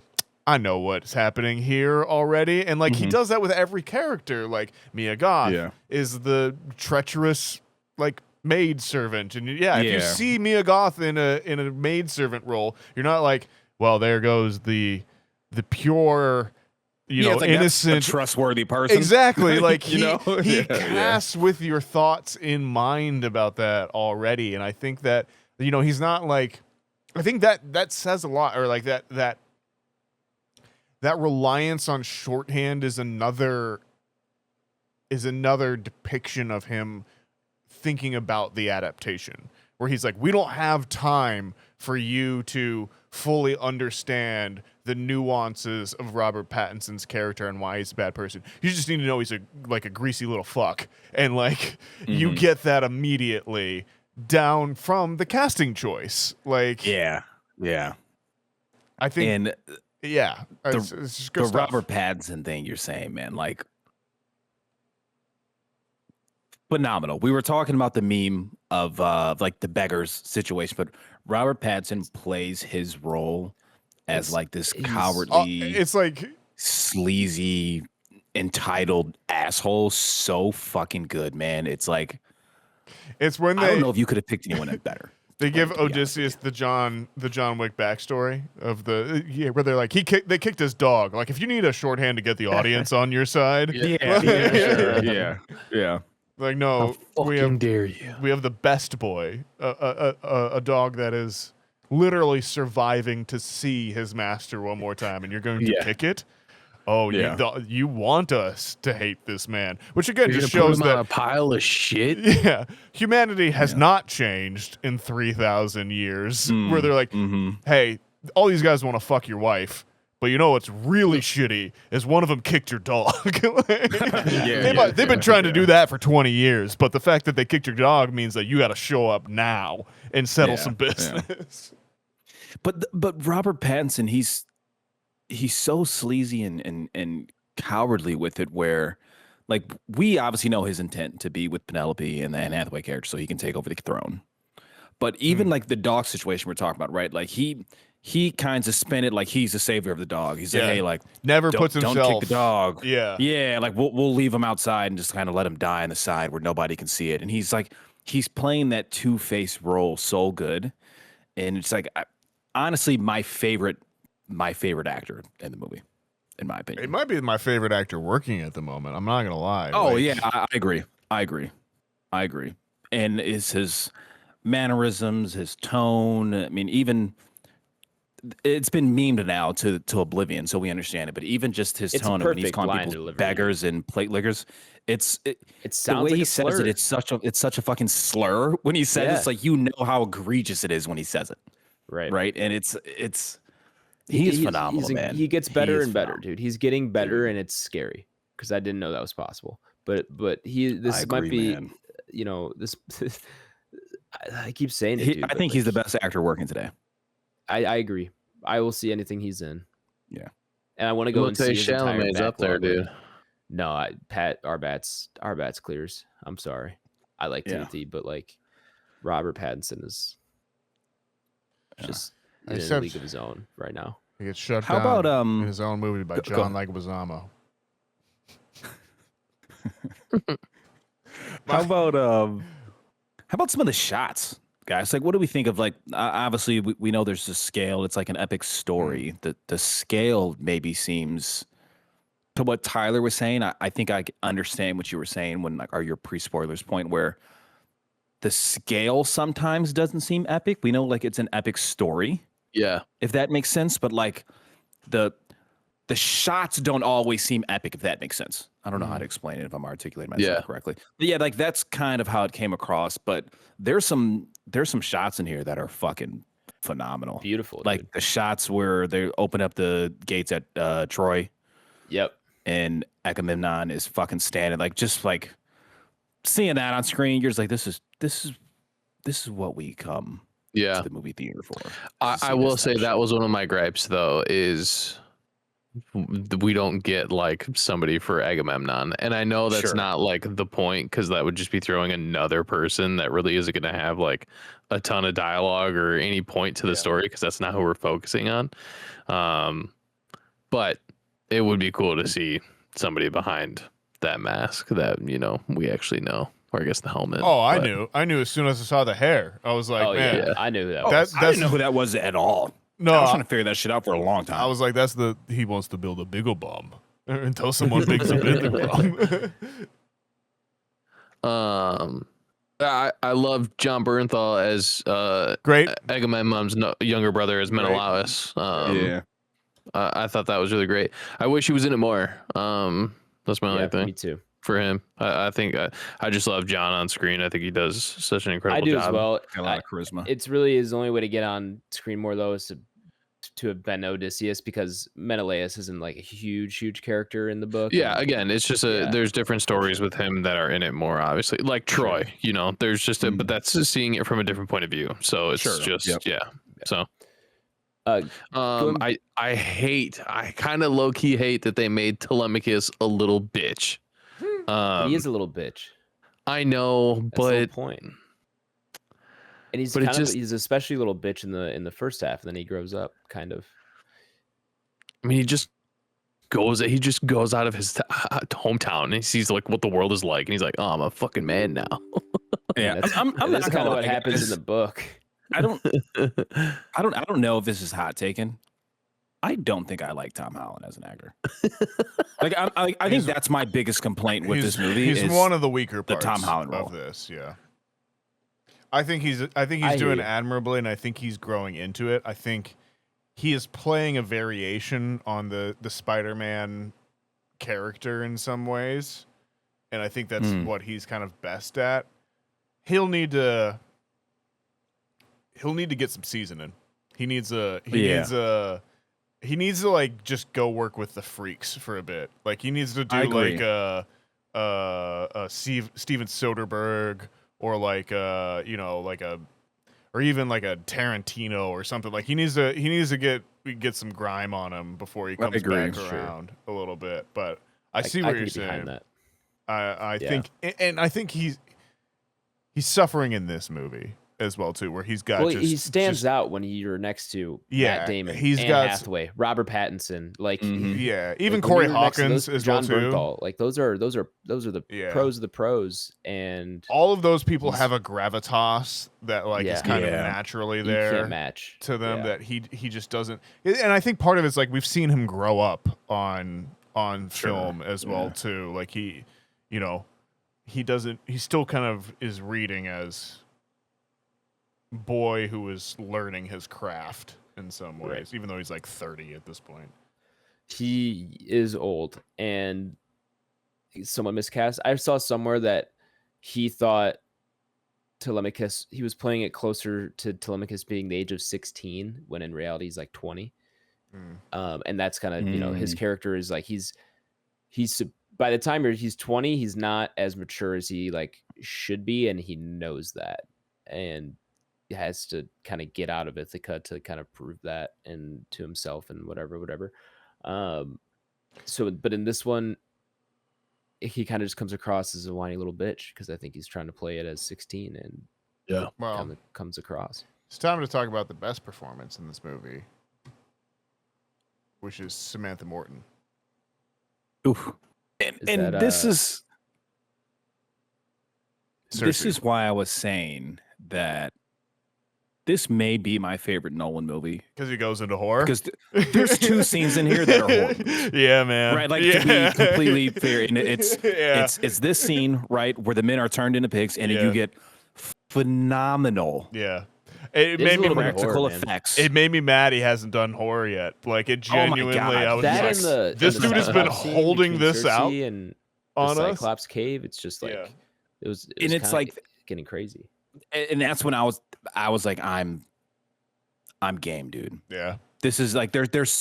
I know what's happening here already. And like he does that with every character. Like Mia Goth is the treacherous like maid servant. And if you see Mia Goth in a maid servant role, you're not like, well, there goes the pure, like innocent, trustworthy person. Exactly. Like he casts with your thoughts in mind about that already. And I think that, he's not like, I think that says a lot, or like that reliance on shorthand is another depiction of him thinking about the adaptation, where he's like, we don't have time for you to fully understand the nuances of Robert Pattinson's character and why he's a bad person. You just need to know he's a greasy little fuck. And like you get that immediately down from the casting choice. Like yeah. I think and it's just good the stuff. Robert Pattinson thing you're saying, man, like phenomenal. We were talking about the meme of like the beggars situation, but Robert Pattinson plays his role as like this cowardly, it's like sleazy, entitled asshole. So fucking good, man. It's like it's when I don't know if you could have picked anyone better. They give Odysseus the John Wick backstory of where they're like they kicked his dog. Like if you need a shorthand to get the audience on your side, yeah. Like no, we have dare you. We have the best boy, a dog that is literally surviving to see his master one more time, and you're going to kick it. Oh, you want us to hate this man, which again just shows that a pile of shit. Yeah, humanity has not changed in 3,000 years. Where they're like, hey, all these guys want to fuck your wife, but you know what's really shitty is one of them kicked your dog. They've been trying to do that for 20 years, but the fact that they kicked your dog means that you got to show up now and settle some business. But Robert Pattinson, he's so sleazy and cowardly with it, where like we obviously know his intent to be with Penelope and the Anne Hathaway character so he can take over the throne. But even like the dog situation we're talking about, right? Like he kind of spin it like he's the savior of the dog. He's like, hey, like never puts himself. Don't kick the dog. Yeah. Like we'll leave him outside and just kind of let him die on the side where nobody can see it. And he's playing that two-faced role so good. And it's like, honestly, my favorite actor in the movie, in my opinion. It might be my favorite actor working at the moment. I'm not gonna lie. Oh yeah, I agree. And it's his mannerisms, his tone. I mean, even it's been memed now to oblivion, so we understand it. But even just his tone of when he's calling people beggars and plate lickers, it sounds the way like he says it. It's such a fucking slur when he says it. It's like you know how egregious it is when he says it. Right. And it's he's phenomenal, man. He gets better and better, dude. He's getting better, and it's scary because I didn't know that was possible. But this might be, man. You know, this. I keep saying it. Dude, I think he's the best actor working today. I agree. I will see anything he's in. Yeah, and I want to go and see his entire Chalamet's up there, dude. No, Pat Arbats clears. I'm sorry. I like Timothy, but like Robert Pattinson is just in a league of his own right now. He gets shut down in his own movie by John Leguizamo. How about some of the shots, guys? Like, what do we think of? Like, obviously, we know there's a scale. It's like an epic story. The scale maybe seems to what Tyler was saying. I think I understand what you were saying when, like, your pre-spoilers point where the scale sometimes doesn't seem epic. We know, like, it's an epic story. Yeah, if that makes sense. But like the shots don't always seem epic, if that makes sense. I don't know how to explain it if I'm articulating myself correctly. But yeah, like that's kind of how it came across. But there's some shots in here that are fucking phenomenal. Beautiful. Like dude. The shots where they open up the gates at Troy. Yep. And Agamemnon is fucking standing, like just like seeing that on screen, you're just like, this is what we come to the movie theater for. I will say that was one of my gripes, though, is we don't get like somebody for Agamemnon. And I know that's not like the point, because that would just be throwing another person that really isn't going to have like a ton of dialogue or any point to the story, because that's not who we're focusing on. But it would be cool to see somebody behind that mask that, you know, we actually know. Or I guess the helmet. Oh, I knew as soon as I saw the hair. I was like, man. Yeah, I knew that. I didn't know who that was at all. No, I was trying to figure that shit out for a long time. I was like, he wants to build a bigger bomb until someone makes a bigger bomb. I love John Bernthal as great Agamemnon's younger brother as Menelaus. I thought that was really great. I wish he was in it more. That's my only thing. Me too. for him. I think I just love John on screen. I think he does such an incredible job. I do as well. Got a lot of charisma. It's really his only way to get on screen more though is to have been Odysseus, because Menelaus isn't like a huge character in the book. Yeah, again, it's just there's different stories with him that are in it more, obviously. Like Troy, you know, there's just but that's just seeing it from a different point of view. So it's So I kind of low key hate that they made Telemachus a little bitch. He is a little bitch. I know, That's but the whole point. And he's he's especially a little bitch in the first half, and then he grows up kind of. I mean, he just goes out of his hometown and he sees like what the world is like, and he's like, "Oh, I'm a fucking man now." Yeah, that's kind of what happens in the book. I don't know if this is hot taken. I don't think I like Tom Holland as an actor. Like I think that's my biggest complaint with this movie. He's one of the weaker parts the Tom Holland role of this. Yeah. I think he's doing admirably, and I think he's growing into it. I think he is playing a variation on the Spider-Man character in some ways, and I think that's what he's kind of best at. He'll need to get some seasoning. He needs to like just go work with the freaks for a bit. Like he needs to do like a Steven Soderbergh. Or like or even like a Tarantino or something. Like he needs to get some grime on him before he comes back around a little bit. But I see what you're saying. I think, and I think he's suffering in this movie as well too, where he's got. Well, he stands out when you're next to Matt Damon, Anne Hathaway, Robert Pattinson, like even Corey Hawkins as well too. Bernthal, like those are the pros of the pros, and all of those people have a gravitas that like is kind of naturally there. You can't match to them that he just doesn't. And I think part of it's like we've seen him grow up on film as well too. Like he still kind of is reading as boy who is learning his craft in some ways, even though he's like 30 at this point. He is old and he's somewhat miscast. I saw somewhere that he thought Telemachus, he was playing it closer to Telemachus being the age of 16, when in reality he's like 20. And that's kind of, his character is like, he's by the time he's 20, he's not as mature as he like should be, and he knows that, and has to kind of get out of Ithaca to kind of prove that and to himself and whatever. But in this one, he kind of just comes across as a whiny little bitch, because I think he's trying to play it as 16, and comes across. It's time to talk about the best performance in this movie, which is Samantha Morton. Oof. And this is why I was saying that this may be my favorite Nolan movie, because he goes into horror. Because there's two scenes in here that are horror. Yeah, man. Right, like to be completely fair, and it's this scene right where the men are turned into pigs, and you get phenomenal. Yeah. It made me practical effects. It made me mad he hasn't done horror yet. Like it genuinely, I was that like, this dude has been holding this out and on the us. Cyclops cave. It's just like it was and it's like getting crazy. And that's when I was like, I'm game, dude. Yeah. This is like there's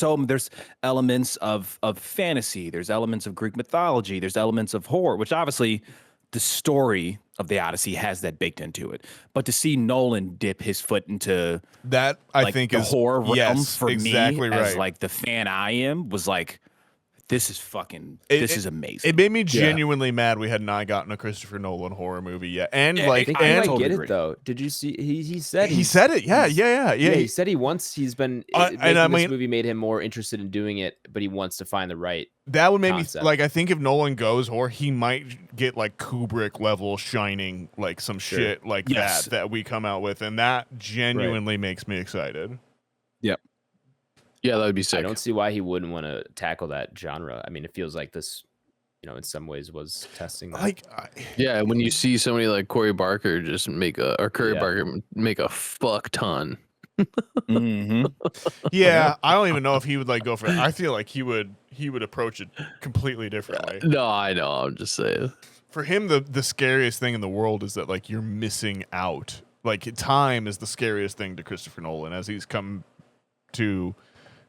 elements of fantasy, there's elements of Greek mythology, there's elements of horror, which obviously the story of the Odyssey has that baked into it. But to see Nolan dip his foot into that, I think the is horror realm for exactly me right. As like the fan I am, was like, this is amazing. It made me genuinely mad we had not gotten a Christopher Nolan horror movie yet. And I might get it though. Did you see? He said it. Yeah. He said he's been this movie made him more interested in doing it, but he wants to find the right. That would make me like, I think if Nolan goes horror, he might get like Kubrick level Shining, like some shit like that we come out with, and that genuinely makes me excited. Yep. Yeah, that would be sick. I don't see why he wouldn't want to tackle that genre. I mean, it feels like this, in some ways was testing that. When you see somebody like Corey Barker just make a fuck ton. Mm-hmm. Yeah, I don't even know if he would like go for it. I feel like he would approach it completely differently. No, I know. I'm just saying. For him, the scariest thing in the world is that like you're missing out. Like time is the scariest thing to Christopher Nolan, as he's come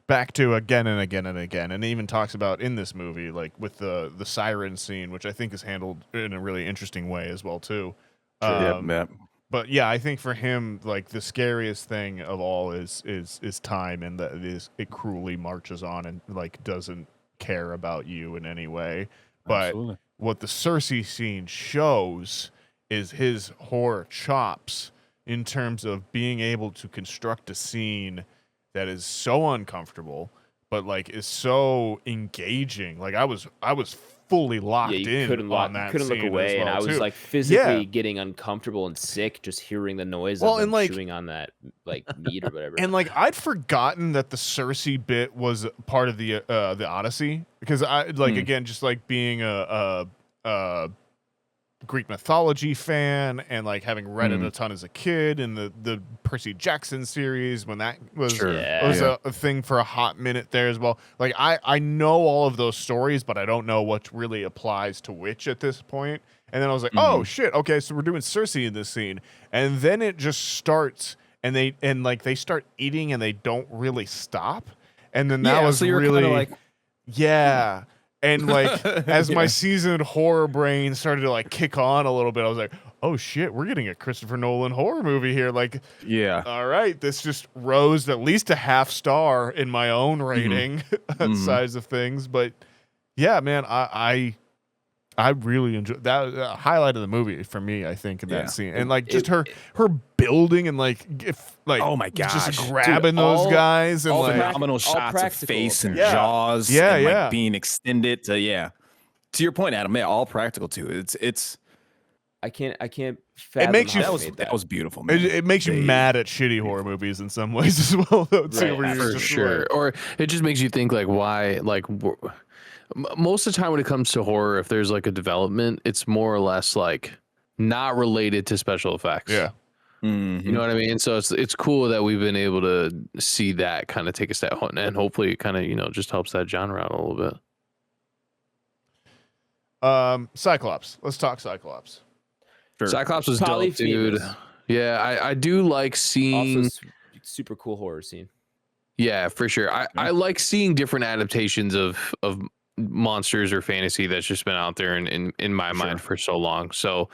back to again and again and again, and he even talks about in this movie, like with the siren scene, which I think is handled in a really interesting way as well too. Yep. But yeah, I think for him, like the scariest thing of all is time, and that it cruelly marches on and like doesn't care about you in any way. But Absolutely. what the Cersei scene shows is his horror chops in terms of being able to construct a scene that is so uncomfortable, but like is so engaging. Like I was fully locked in on that couldn't look scene away, as well, and I was too. like physically getting uncomfortable and sick just hearing the noise of them chewing on that like meat or whatever. And like I'd forgotten that the Cersei bit was part of the Odyssey, because I like again just like being a Greek mythology fan and like having read it a ton as a kid in the Percy Jackson series when that was a thing for a hot minute there as well. Like I know all of those stories, but I don't know what really applies to which at this point. And then I was like, oh shit, okay, so we're doing Cersei in this scene, and then it just starts, and they start eating and they don't really stop, and then that was so you're really like, yeah. And like as my seasoned horror brain started to like kick on a little bit, I was like, oh shit, we're getting a Christopher Nolan horror movie here. Like, all right, this just rose at least a half star in my own rating size of things. But yeah, man, I really enjoyed that. Highlight of the movie for me, I think, in that scene, and like just her building and like oh my gosh, just grabbing those guys and all like phenomenal shots of face and Yeah. jaws, Yeah, and, like, yeah. being extended to To your point, Adam, all practical too. It's I can't fathom makes you- how that they was made that was beautiful, man. it makes you mad at shitty horror movies in some ways as well, though, too. Right, Where you're For just sure. like, Or it just makes you think like why like most of the time when it comes to horror, if there's like a development, it's more or less like not related to special effects. yeah. You know what I mean? So it's cool that we've been able to see that kind of take a step, and hopefully it kind of just helps that genre out a little bit. Cyclops. Let's talk Cyclops. Sure. Cyclops was dope, dude. Polyphemus. Yeah, I do like seeing. Also super cool horror scene. Yeah, for sure. I like seeing different adaptations of monsters or fantasy that's just been out there in my mind for so long. So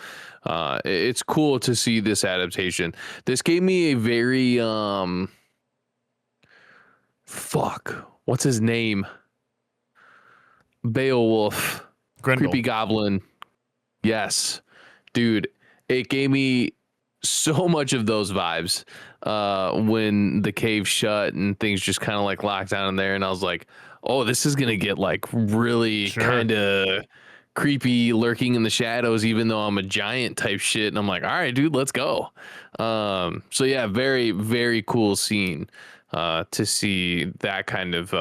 it's cool to see this adaptation. This gave me a very what's his name? Beowulf. Grendel. Creepy goblin. Yes. Dude, it gave me so much of those vibes when the cave shut and things just kind of like locked down in there, and I was like, oh, this is gonna get like really kind of creepy, lurking in the shadows, even though I'm a giant type shit. And I'm like, all right, dude, let's go. So yeah, very, very cool scene to see that kind of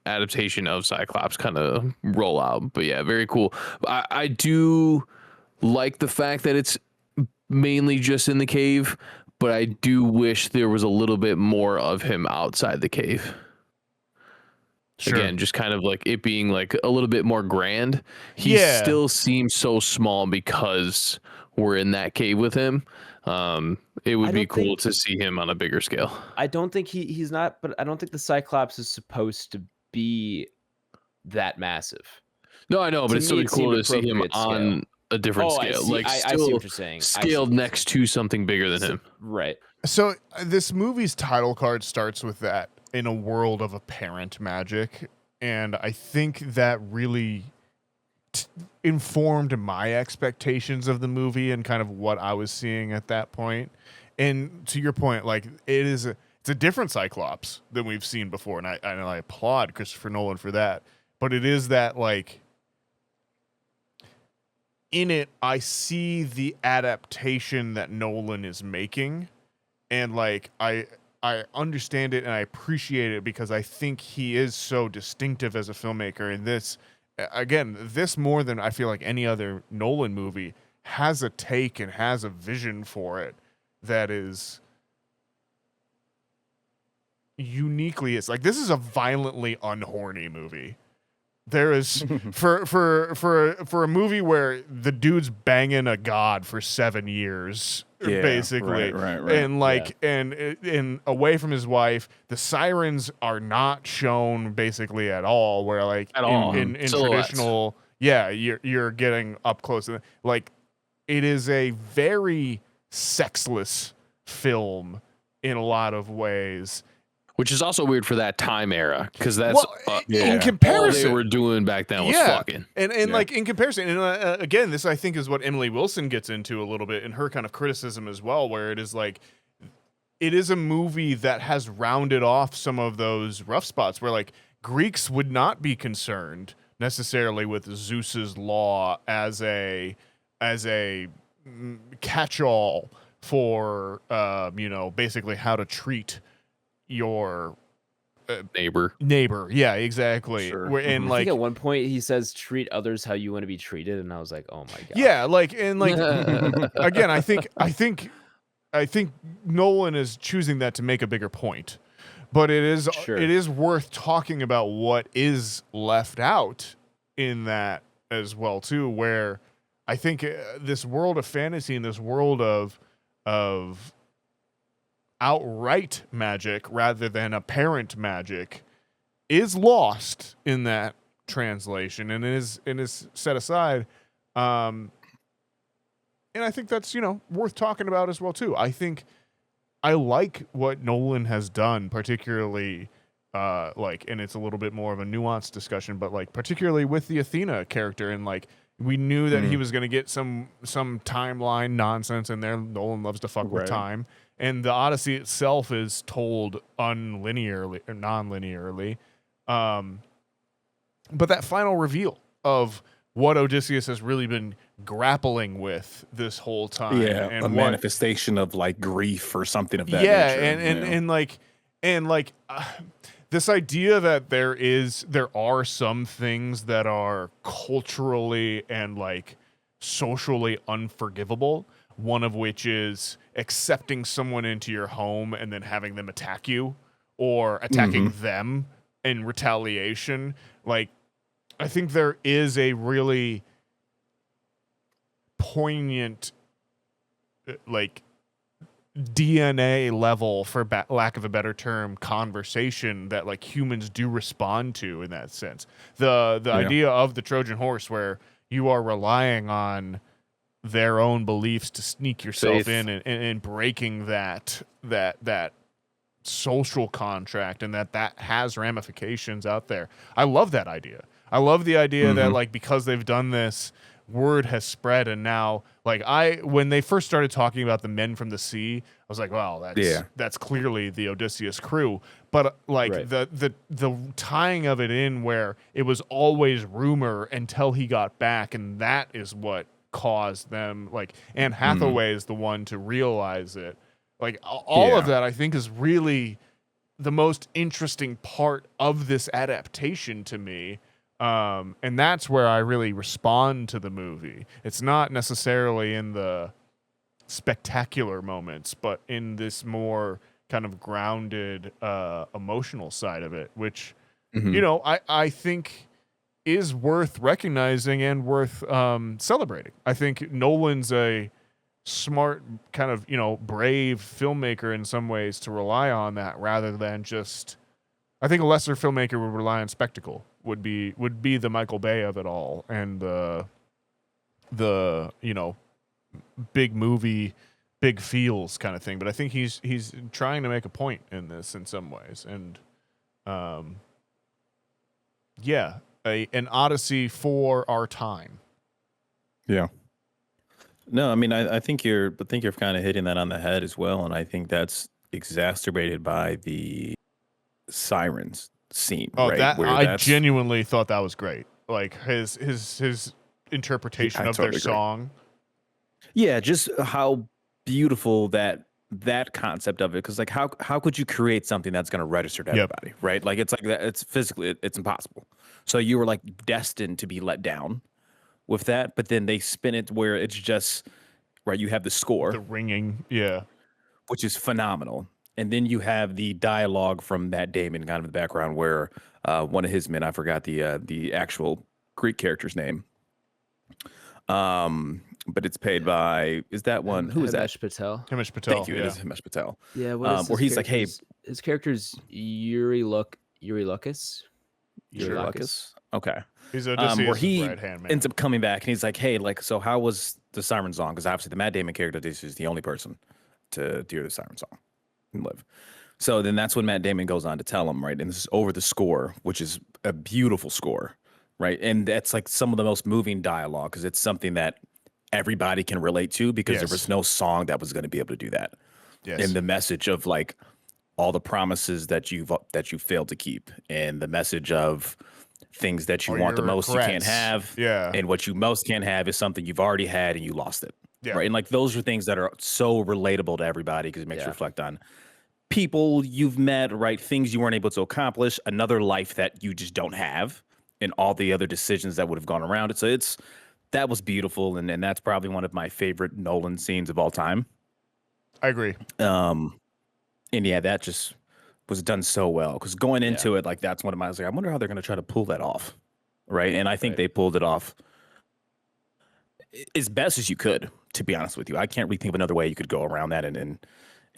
adaptation of Cyclops kind of roll out. But yeah, very cool. I do like the fact that it's mainly just in the cave, but I do wish there was a little bit more of him outside the cave. Again, just kind of like it being like a little bit more grand. He still seems so small because we're in that cave with him. It would be cool to see him on a bigger scale. I don't think he's not, but I don't think the Cyclops is supposed to be that massive. No, I know, but it's still cool to see him on a different scale. Like I see what you're saying. Scaled next to something bigger than him. Right. So this movie's title card starts with that, in a world of apparent magic, and I think that really informed my expectations of the movie and kind of what I was seeing at that point. And to your point, like it's a different Cyclops than we've seen before, and I applaud Christopher Nolan for that. But it is that like in it, I see the adaptation that Nolan is making, and like I understand it and I appreciate it because I think he is so distinctive as a filmmaker. And this, again, this more than I feel like any other Nolan movie has a take and has a vision for it that is uniquely is. Like, this is a violently unhorny movie. There is for a movie where the dude's banging a god for 7 years, basically, right. And like, and away from his wife. The sirens are not shown basically at all. Where like in traditional, you're getting up close. Like, it is a very sexless film in a lot of ways. Which is also weird for that time era, because that's in comparison, all they were doing back then was fucking. And like in comparison, and again, this I think is what Emily Wilson gets into a little bit in her kind of criticism as well, where it is like, it is a movie that has rounded off some of those rough spots where like Greeks would not be concerned necessarily with Zeus's law as a catch-all for basically how to treat your neighbor. Yeah, exactly. Sure. And I think at one point he says, treat others how you want to be treated, and I was like, oh my god. Yeah, like, and like again, I think Nolan is choosing that to make a bigger point. But it is worth talking about what is left out in that as well too, where I think this world of fantasy and this world of outright magic rather than apparent magic is lost in that translation and is set aside. And I think that's, worth talking about as well too. I think I like what Nolan has done, particularly and it's a little bit more of a nuanced discussion, but like particularly with the Athena character, and like we knew that he was going to get some timeline nonsense in there. Nolan loves to fuck with time. And the Odyssey itself is told non-linearly. But that final reveal of what Odysseus has really been grappling with this whole time. Yeah, and a manifestation of like grief or something of that nature. And this idea that there are some things that are culturally and like socially unforgivable. One of which is accepting someone into your home and then having them attack you, or attacking them in retaliation. Like, I think there is a really poignant, like, DNA level, for lack of a better term, conversation that like humans do respond to in that sense. The idea of the Trojan horse, where you are relying on their own beliefs to sneak yourself in and breaking that social contract, and that has ramifications out there. I love that idea. I love the idea that like, because they've done this, word has spread, and now like when they first started talking about the men from the sea, I was like, well, that's clearly the Odysseus crew. But like the tying of it in where it was always rumor until he got back, and that is what caused them, like, Anne Hathaway is the one to realize it. Like, all of that I think is really the most interesting part of this adaptation to me. And that's where I really respond to the movie. It's not necessarily in the spectacular moments, but in this more kind of grounded emotional side of it, which I think is worth recognizing and worth celebrating. I think Nolan's a smart, kind of, brave filmmaker in some ways to rely on that, rather than just, I think a lesser filmmaker would rely on spectacle, would be the Michael Bay of it all, and the big movie, big feels kind of thing. But I think he's trying to make a point in this in some ways, and an Odyssey for our time. Yeah. No, I mean, I think you're kind of hitting that on the head as well, and I think that's exacerbated by the sirens scene. Oh, right? I genuinely thought that was great. Like his interpretation of their song. Yeah, just how beautiful that concept of it, because like how could you create something that's going to register to everybody, right? Like it's like that. It's physically it's impossible. So you were like destined to be let down with that, but then they spin it where it's just right. You have the score, the ringing, which is phenomenal, And then you have the dialogue from Matt Damon kind of in the background where one of his men, I forgot the actual Greek character's name. But it's paid by, is that one? Who is that? Himesh Patel. Himesh Patel. Thank you. It is Himesh Patel. Yeah. What is where he's like, hey, his character's Yuri Lucas. Okay. He's Odysseus' where he right-hand man. ends up coming back and he's like, hey, like, so how was the siren song? Because obviously the Matt Damon character, this is the only person to hear the siren song and live. So then that's when Matt Damon goes on to tell him, right? And this is over the score, which is a beautiful score, right? And that's like some of the most moving dialogue because it's something that everybody can relate to because there was no song that was going to be able to do that. Yes. And the message of like all the promises that you failed to keep, and the message of things that you want the most you can't have, and what you most can't have is something you've already had and you lost it, right? And like those are things that are so relatable to everybody because it makes you reflect on people you've met, right? Things you weren't able to accomplish, another life that you just don't have, and all the other decisions that would have gone around it. So that was beautiful, and that's probably one of my favorite Nolan scenes of all time. I agree. And yeah, that just was done so well because going into it, like that's one of my, I was like, I wonder how they're going to try to pull that off, right? And I think they pulled it off as best as you could, to be honest with you. I can't really think of another way you could go around that and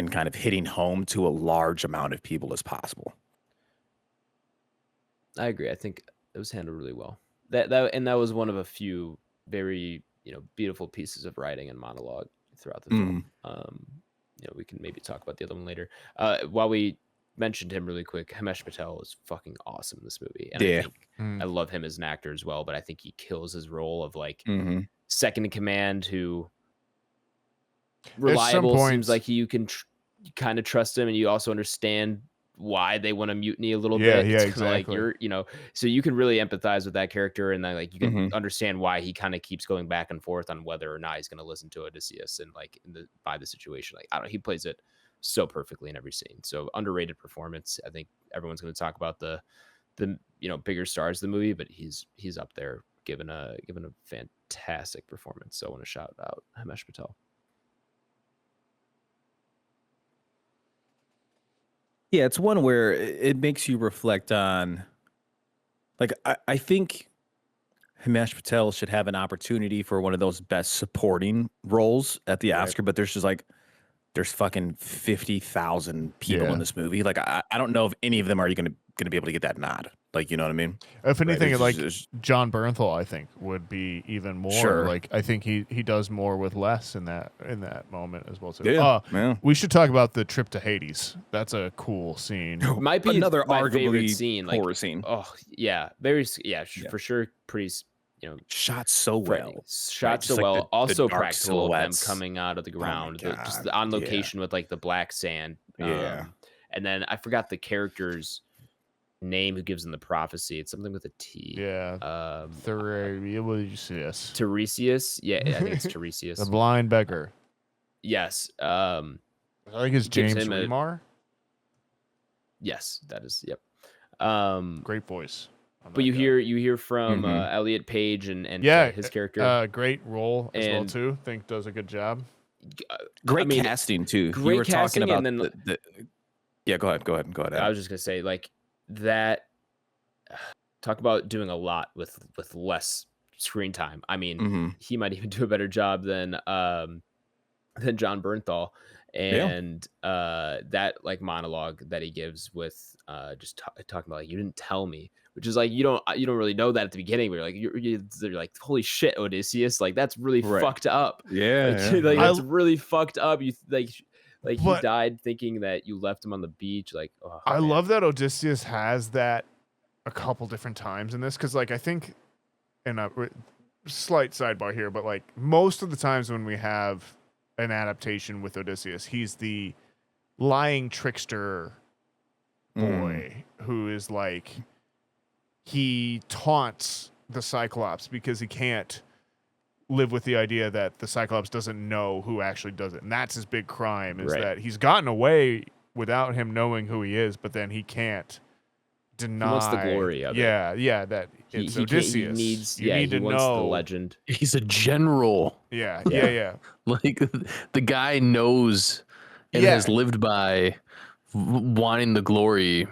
kind of hitting home to a large amount of people as possible. I agree. I think it was handled really well. That was one of a few very beautiful pieces of writing and monologue throughout the film. We can maybe talk about the other one later. While we mentioned him really quick, Himesh Patel was fucking awesome in this movie. And I think I love him as an actor as well, but I think he kills his role of like second in command who reliable, seems like you can kind of trust him, and you also understand why they want to mutiny a little bit. Yeah, exactly. Like you're, so you can really empathize with that character, and then like you can understand why he kind of keeps going back and forth on whether or not he's going to listen to Odysseus and like by the situation. Like, I don't know, he plays it so perfectly in every scene. So underrated performance. I think everyone's going to talk about the bigger stars of the movie, but he's up there given a fantastic performance. So I want to shout out Himesh Patel. Yeah, it's one where it makes you reflect on, like, I think Himesh Patel should have an opportunity for one of those best supporting roles at the Oscar, but there's fucking 50,000 people in this movie. Like, I don't know if any of them are going to be able to get that nod. Like, you know what I mean? If anything, John Bernthal, I think, would be even more. Sure. Like, I think he does more with less in that moment as well too. Yeah. We should talk about the trip to Hades. That's a cool scene. Might be another my arguably favorite scene, like, horror scene. Oh yeah, for sure. Pretty, shot so well. Shot so well. Also practical of them coming out of the ground, just on location with like the black sand. And then I forgot the character's name who gives them the prophecy. It's something with a T. Tiresias. Yeah, I think it's Tiresias. The blind beggar. Yes. I think it's James Remar. Yes, that is. Yep. Great voice. But you hear from Elliot Page and his character. Great role as well too. Think does a good job. Great casting too. Great you were casting, talking about and then yeah. Go ahead. I was just gonna say like that. Talk about doing a lot with less screen time. I mean, he might even do a better job than John Bernthal. And that like monologue that he gives with just talking about like, you didn't tell me, which is like you don't really know that at the beginning. But you're like holy shit, Odysseus, like that's really fucked up. That's really fucked up. You he died thinking that you left him on the beach. Like I love that Odysseus has that a couple different times in this, because like I think, and a slight sidebar here, but like most of the times when we have an adaptation with Odysseus, he's the lying trickster boy who is like, he taunts the Cyclops because he can't live with the idea that the Cyclops doesn't know who actually does it. And that's his big crime, is that he's gotten away without him knowing who he is, but then he can't deny. He wants the glory of it. Yeah, that it's Odysseus. He wants the legend. He's a general. Yeah. Like the guy knows and has lived by wanting the glory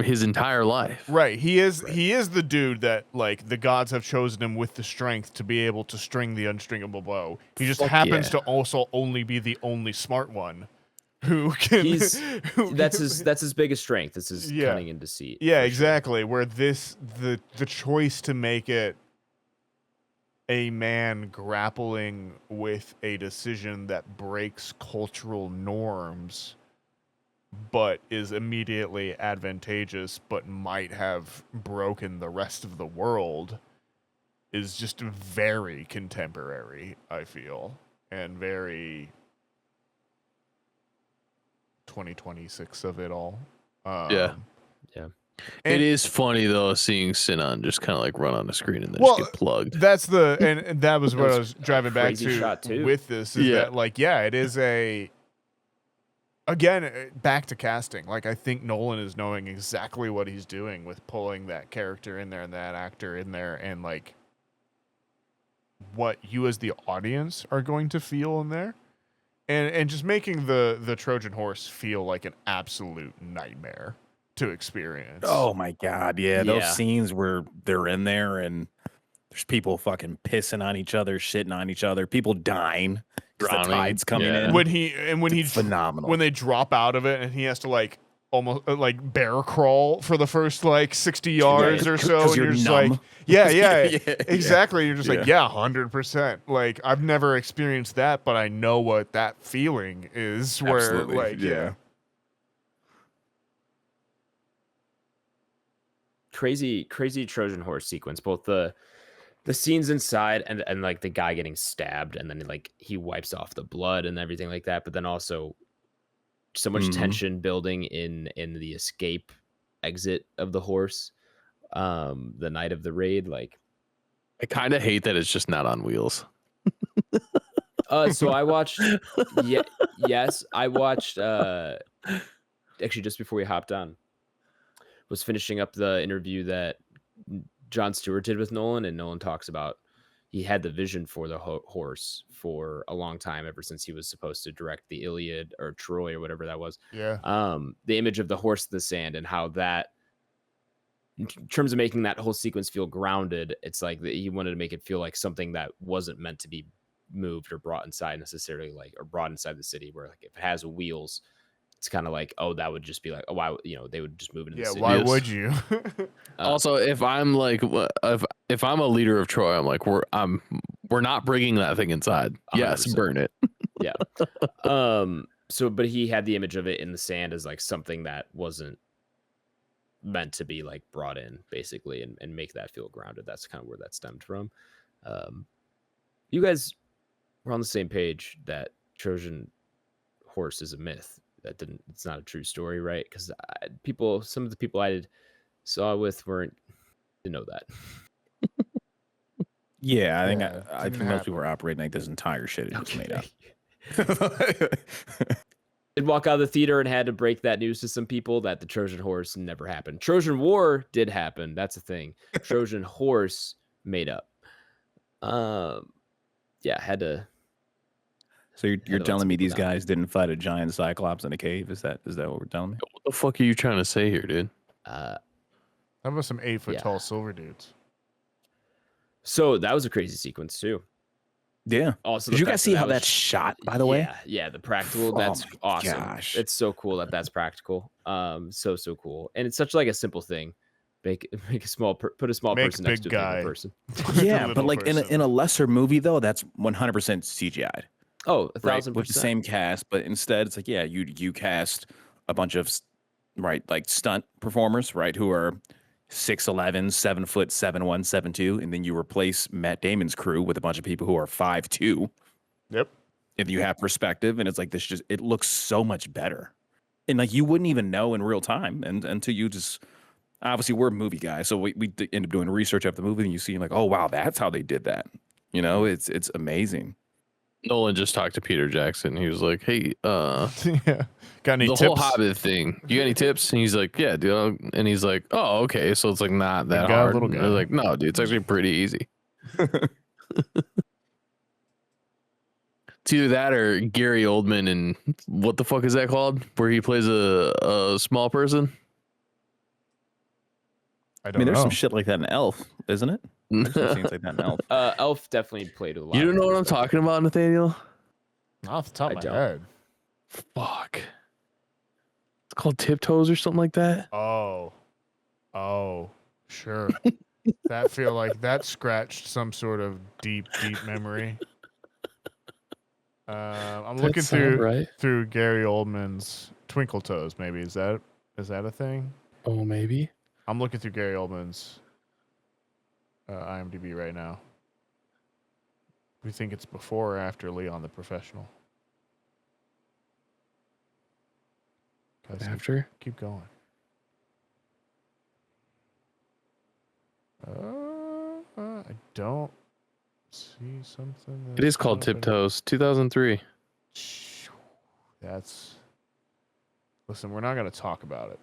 his entire life. Right. He is the dude that like the gods have chosen him with the strength to be able to string the unstringable bow. He just happens to also only be the only smart one who can. That's his biggest strength. It's his cunning and deceit. Yeah, exactly. Sure. Where the choice to make it a man grappling with a decision that breaks cultural norms, but is immediately advantageous, but might have broken the rest of the world, is just very contemporary, I feel, and very 2026 of it all. Yeah. And it is funny though seeing Sinan just kind of like run on the screen and then just get plugged. That's and that was what I was driving back to with this. Is that like it is a. Again, back to casting. Like, I think Nolan is knowing exactly what he's doing with pulling that character in there and that actor in there, and like what you as the audience are going to feel in there, and just making the Trojan horse feel like an absolute nightmare to experience. Oh my god, those scenes where they're in there and there's people fucking pissing on each other, shitting on each other, people dying. The tide's coming in. When he's phenomenal. When they drop out of it and he has to like almost like bear crawl for the first like 60 yards or so, and you're just numb. Like, exactly. You're just like, 100%. Like, I've never experienced that, but I know what that feeling is. Where Absolutely. Crazy Trojan horse sequence, both the scenes inside and like the guy getting stabbed and then like he wipes off the blood and everything like that, but then also so much tension building in the escape exit of the horse the night of the raid. Like, I kind of hate that it's just not on wheels. So I watched I watched actually just before we hopped on, was finishing up the interview that Jon Stewart did with Nolan, and Nolan talks about he had the vision for the horse for a long time, ever since he was supposed to direct the Iliad or Troy or whatever that was. Yeah. The image of the horse in the sand and how that, in terms of making that whole sequence feel grounded, it's like he wanted to make it feel like something that wasn't meant to be moved or brought inside necessarily, like, or brought inside the city, where like if it has wheels, it's kind of like, oh, that would just be like, oh, why, they would just move it in the city. Why would you? Also, if I'm like, if I'm a leader of Troy, I'm like, we're not bringing that thing inside. 100%. Yes, burn it. Yeah. So, but he had the image of it in the sand as like something that wasn't meant to be like brought in, basically, and make that feel grounded. That's kind of where that stemmed from. You guys were on the same page that Trojan horse is a myth. It's not a true story, right? Because some of the people I saw with didn't know that. Yeah, I think most people are operating like this entire shit is just made up. I'd walk out of the theater and had to break that news to some people that the Trojan horse never happened. Trojan War did happen. That's a thing. Trojan horse made up. Had to. So you're telling me these guys didn't fight a giant cyclops in a cave? Is that what we're telling me? What the fuck are you trying to say here, dude? How about some 8-foot tall silver dudes? So that was a crazy sequence too. Yeah. Also, did you guys see how that's shot, by the way? Yeah, the practical. That's awesome. Gosh. It's so cool that's practical. So cool, and it's such like a simple thing. Make a small put a small person next to a big person. Yeah, but like in a lesser movie though, that's 100% CGI'd. Oh, 1,000%. With the same cast, but instead it's like, you cast a bunch of like stunt performers, right, who are 6'11", 7 foot, 7'1", 7'2", and then you replace Matt Damon's crew with a bunch of people who are 5'2". Yep. If you have perspective, and it's like this, it looks so much better, and like you wouldn't even know in real time, and until you just. Obviously, we're movie guys, so we end up doing research after the movie, and you see like, oh wow, that's how they did that. It's amazing. Nolan just talked to Peter Jackson. He was like, "Hey, got any tips? The whole Hobbit thing. You got any tips?" And he's like, "Yeah, dude." And he's like, "Oh, okay. So it's like not that hard." I was like, "No, dude, it's actually pretty easy." It's either that or Gary Oldman and what the fuck is that called? Where he plays a small person? I mean, there's know. some shit like that in Elf, isn't it? There's some scenes like that in Elf. Elf definitely played a lot. You don't know what I'm talking about, Nathaniel? Not off the top of my don't. head. Fuck. It's called Tiptoes or something like that. Oh, sure. That feel like that scratched some sort of deep memory. I'm looking through Gary Oldman's Twinkle Toes. Maybe is that a thing? Oh, maybe. I'm looking through Gary Oldman's IMDb right now. We think it's before or after Leon the Professional? After? Keep going. I don't see something. It is called Tiptoes, 2003. Listen, we're not going to talk about it.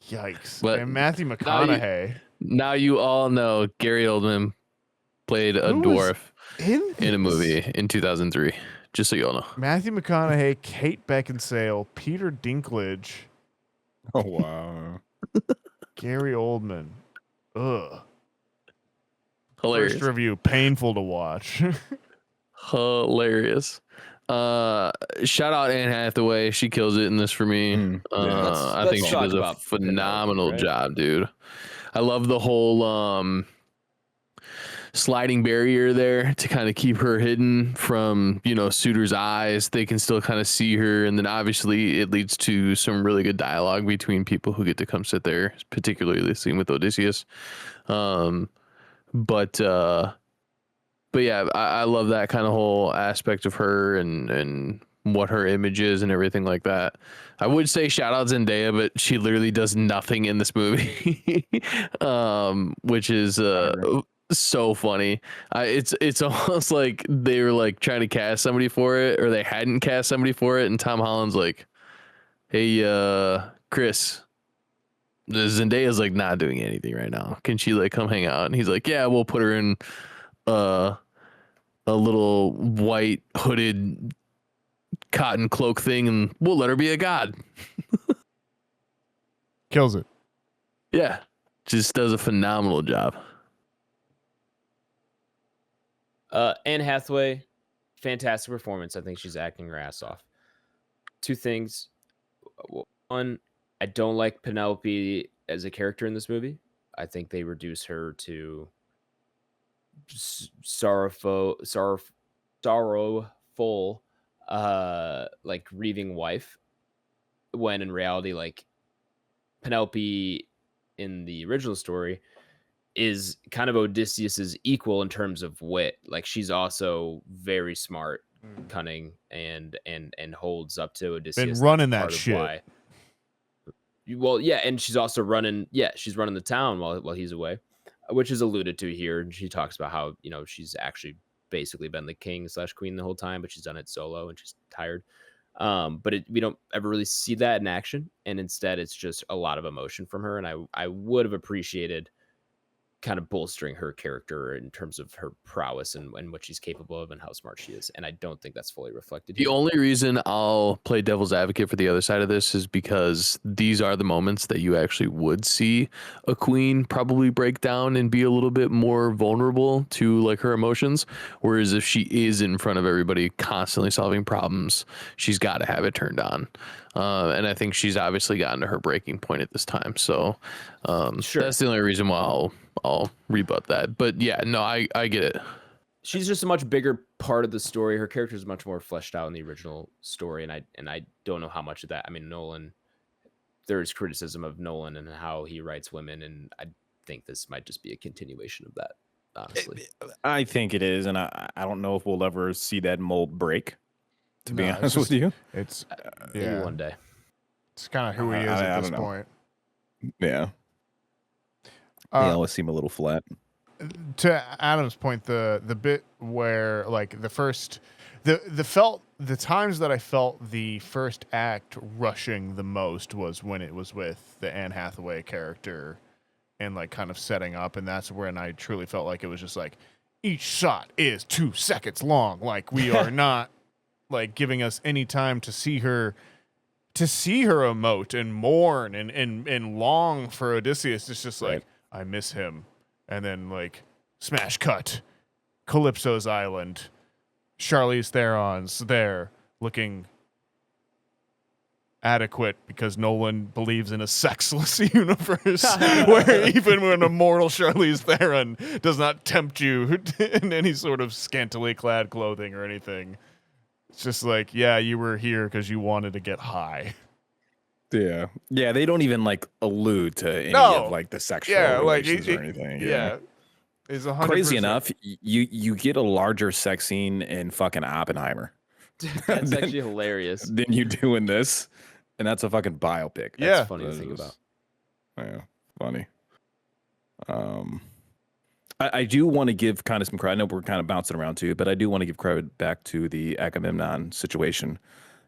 Yikes. But and Matthew McConaughey. Now you all know Gary Oldman played a dwarf in a movie in 2003. Just so you all know. Matthew McConaughey, Kate Beckinsale, Peter Dinklage. Oh, wow. Gary Oldman. Ugh. Hilarious. First review, painful to watch. Hilarious. Shout out Anne Hathaway. She kills it in this for me. I think she does a phenomenal job, dude. I love the whole sliding barrier there to kind of keep her hidden from, suitors' eyes. They can still kind of see her. And then obviously it leads to some really good dialogue between people who get to come sit there, particularly the scene with Odysseus. But yeah, I love that kind of whole aspect of her and what her image is and everything like that. I would say shout out Zendaya, but she literally does nothing in this movie, which is so funny. It's almost like they were like trying to cast somebody for it, or they hadn't cast somebody for it, and Tom Holland's like, "Hey, Chris, Zendaya's like not doing anything right now. Can she like come hang out?" And he's like, "Yeah, we'll put her in a little white hooded cotton cloak thing and we'll let her be a god." Kills it. Yeah, just does a phenomenal job. Anne Hathaway, fantastic performance. I think she's acting her ass off. Two things. One, I don't like Penelope as a character in this movie. I think they reduce her to sorrowful, like grieving wife, when in reality, like Penelope in the original story is kind of Odysseus's equal in terms of wit. Like she's also very smart, cunning, and holds up to Odysseus. Been running that shit. Well, yeah, and she's also running. Yeah, she's running the town while he's away, which is alluded to here. And she talks about how she's actually basically been the king / queen the whole time, but she's done it solo and she's tired. But we don't ever really see that in action, and instead it's just a lot of emotion from her. And I would have appreciated kind of bolstering her character in terms of her prowess and what she's capable of and how smart she is. And I don't think that's fully reflected here. The only reason I'll play devil's advocate for the other side of this is because these are the moments that you actually would see a queen probably break down and be a little bit more vulnerable to like her emotions. Whereas if she is in front of everybody constantly solving problems, she's got to have it turned on. And I think she's obviously gotten to her breaking point at this time. So sure. That's the only reason why I'll rebut that. But yeah, no, I get it. She's just a much bigger part of the story. Her character is much more fleshed out in the original story, and I don't know how much of that. I mean, Nolan, there's criticism of Nolan and how he writes women, and I think this might just be a continuation of that, honestly. I think it is, and I don't know if we'll ever see that mold break, to be honest with you. It's maybe one day. It's kind of who he is at this point. Yeah. They always seem a little flat. To Adam's point, the bit where like the times that I felt the first act rushing the most was when it was with the Anne Hathaway character and like kind of setting up, and that's when I truly felt like it was just like each shot is 2 seconds long. Like we are not like giving us any time to see her emote and mourn and long for Odysseus. It's just like, I miss him. And then like smash cut, Calypso's island, Charlize Theron's there looking adequate because Nolan believes in a sexless universe where even when immortal Charlize Theron does not tempt you in any sort of scantily clad clothing or anything. It's just like, yeah, you were here because you wanted to get high. Yeah. Yeah, they don't even like allude to any of like the sexual relations or anything. Yeah. It's 100%. Crazy enough, you get a larger sex scene in fucking Oppenheimer. That's actually hilarious. Than you do in this. And that's a fucking biopic. That's funny to think about. Yeah, funny. I do want to give kind of some credit. I know we're kind of bouncing around too, but I do want to give credit back to the Agamemnon situation.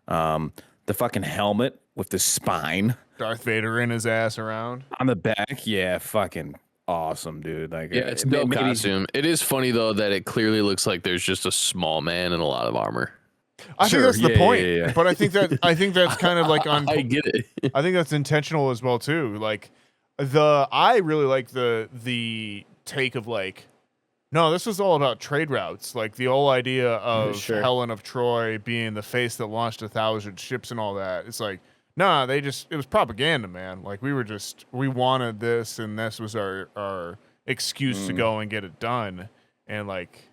The fucking helmet with the spine. Darth Vader in his ass around. On the back, yeah, fucking awesome, dude. Like, yeah, it's no costume. It is funny though that it clearly looks like there's just a small man in a lot of armor. I think that's the point, but I think that's kind of like on. I get it. I think that's intentional as well too. Like I really like the take of like, no, this was all about trade routes. Like the whole idea of Helen of Troy being the face that launched 1,000 ships and all that. It's like, nah, it was propaganda, man. Like we wanted this, and this was our excuse to go and get it done, and like.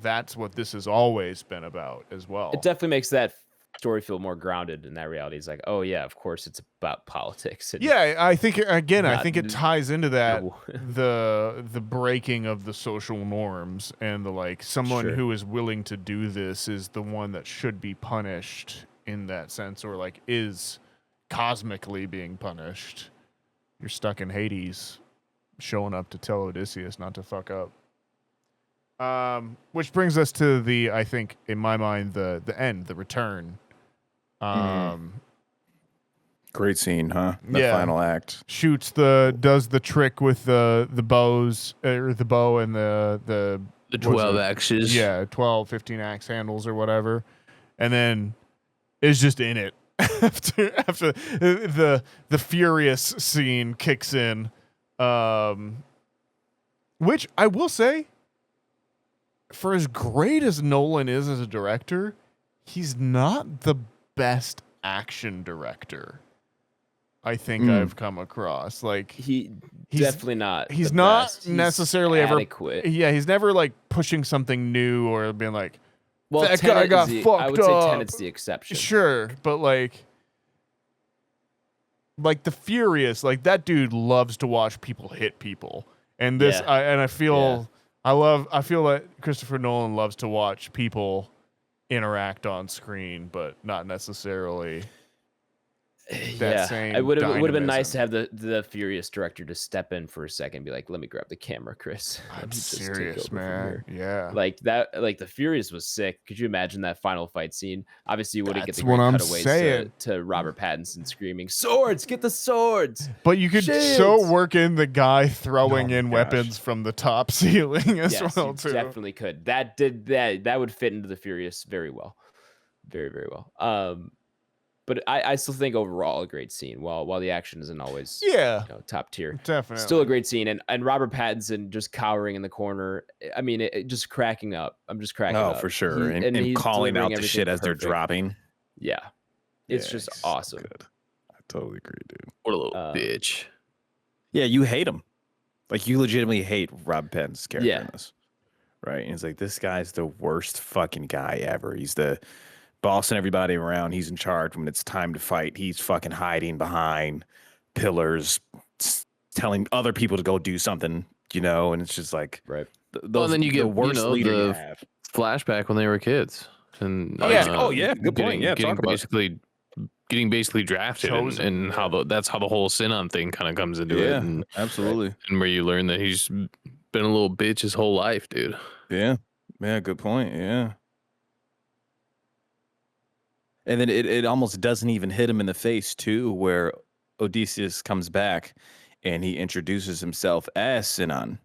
That's what this has always been about as well. It definitely makes that story feel more grounded in that reality. It's like, oh yeah, of course it's about politics. Yeah, I think it ties into that the breaking of the social norms and the like someone who is willing to do this is the one that should be punished in that sense, or like is cosmically being punished. You're stuck in Hades, showing up to tell Odysseus not to fuck up. Which brings us to the, I think, in my mind, the end, the return. Great scene, huh? The final act. Does the trick with the bows, or the bow and the 12 axes. Yeah, 12, 15 axe handles or whatever. And then is just in it after the furious scene kicks in. Which I will say, for as great as Nolan is as a director, he's not the best action director I think I've come across. Like he's definitely not. He's not necessarily adequate. Yeah, he's never like pushing something new or being like, well, that guy got fucked up. I would say Tenet's the exception. Sure, but like the Furious, like that dude loves to watch people hit people, and this, I feel. Yeah. I feel like Christopher Nolan loves to watch people interact on screen, but not necessarily that same. It would have been nice to have the Furious director to step in for a second and be like, let me grab the camera, Chris. I'm serious, man. Yeah. Like that, like the Furious was sick. Could you imagine that final fight scene? Obviously, you wouldn't get the great cutaways to Robert Pattinson screaming, swords, get the swords. But you could work in the guy throwing in weapons from the top ceiling as well, too. Definitely could. That would fit into the Furious very well. Very, very well. But I still think overall a great scene. While the action isn't always top tier, definitely still a great scene. And Robert Pattinson just cowering in the corner. I mean, it just cracking up. I'm just cracking up. Oh, for sure. And calling out the shit as they're dropping. Yeah, it's just awesome. Good. I totally agree, dude. What a little bitch. Yeah, you hate him. Like you legitimately hate Rob Penn's character in this, right? And it's like this guy's the worst fucking guy ever. He's the bossing everybody around. He's in charge when it's time to fight. He's fucking hiding behind pillars, telling other people to go do something, and it's just like, right. And then you get worst leader the flashback when they were kids, and good point. Getting basically drafted, and how that's how the whole Sinon thing kind of comes into it. And, absolutely. And where you learn that he's been a little bitch his whole life, dude. Yeah, good point. Yeah. And then it almost doesn't even hit him in the face, too, where Odysseus comes back and he introduces himself as Sinan.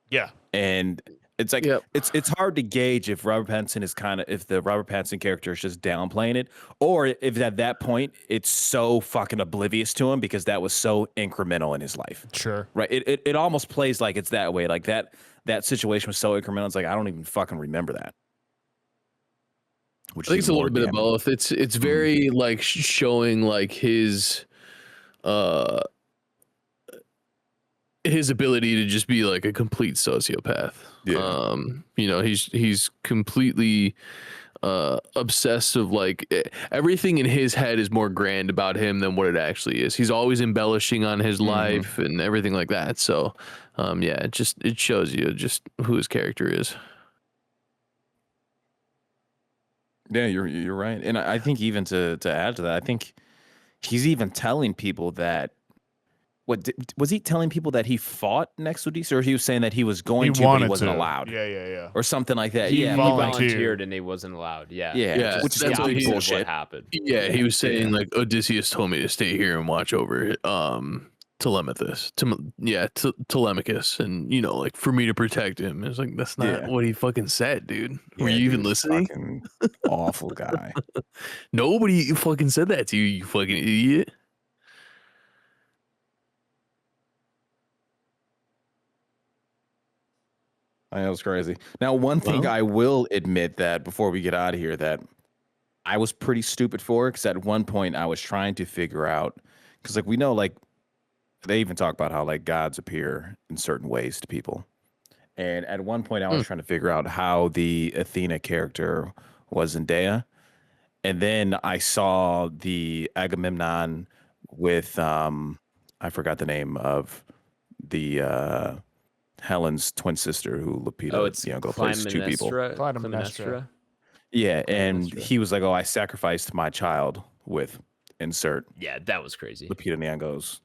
Yeah. And it's like it's hard to gauge if Robert Pattinson is if the Robert Pattinson character is just downplaying it, or if at that point it's so fucking oblivious to him because that was so incremental in his life. Sure. Right. It almost plays like it's that way. Like that situation was so incremental. It's like I don't even fucking remember that. Which I think it's a little bit of both. It's very like showing like his ability to just be like a complete sociopath. Yeah. You know, he's completely obsessed of like everything in his head is more grand about him than what it actually is. He's always embellishing on his life and everything like that. So yeah, it shows you just who his character is. Yeah, you're right. And I think even to add to that, I think he's even telling people that was he telling people that he fought next to Odyssey, or he was saying that he was going to, but he wasn't allowed? Yeah. Or something like that. He volunteered and he wasn't allowed. Yeah. Which is the bullshit. What happened. Yeah, he was saying like Odysseus told me to stay here and watch over Telemachus, and you know, like for me to protect him. It's like that's not what he fucking said, dude. Were you even listening? Fucking awful guy. Nobody fucking said that to you, you fucking idiot. I know, it's crazy. Now, one thing I will admit that before we get out of here, that I was pretty stupid for, because at one point I was trying to figure out, because like we know, like they even talk about how like gods appear in certain ways to people, and at one point I was trying to figure out how the Athena character was Zendaya, and then I saw the Agamemnon with I forgot the name of the Helen's twin sister, who Lupita Nyong'o plays two people. Clytemnestra. Yeah, and he was like, "Oh, I sacrificed my child with insert." Yeah, that was crazy. Lupita Nyong'o's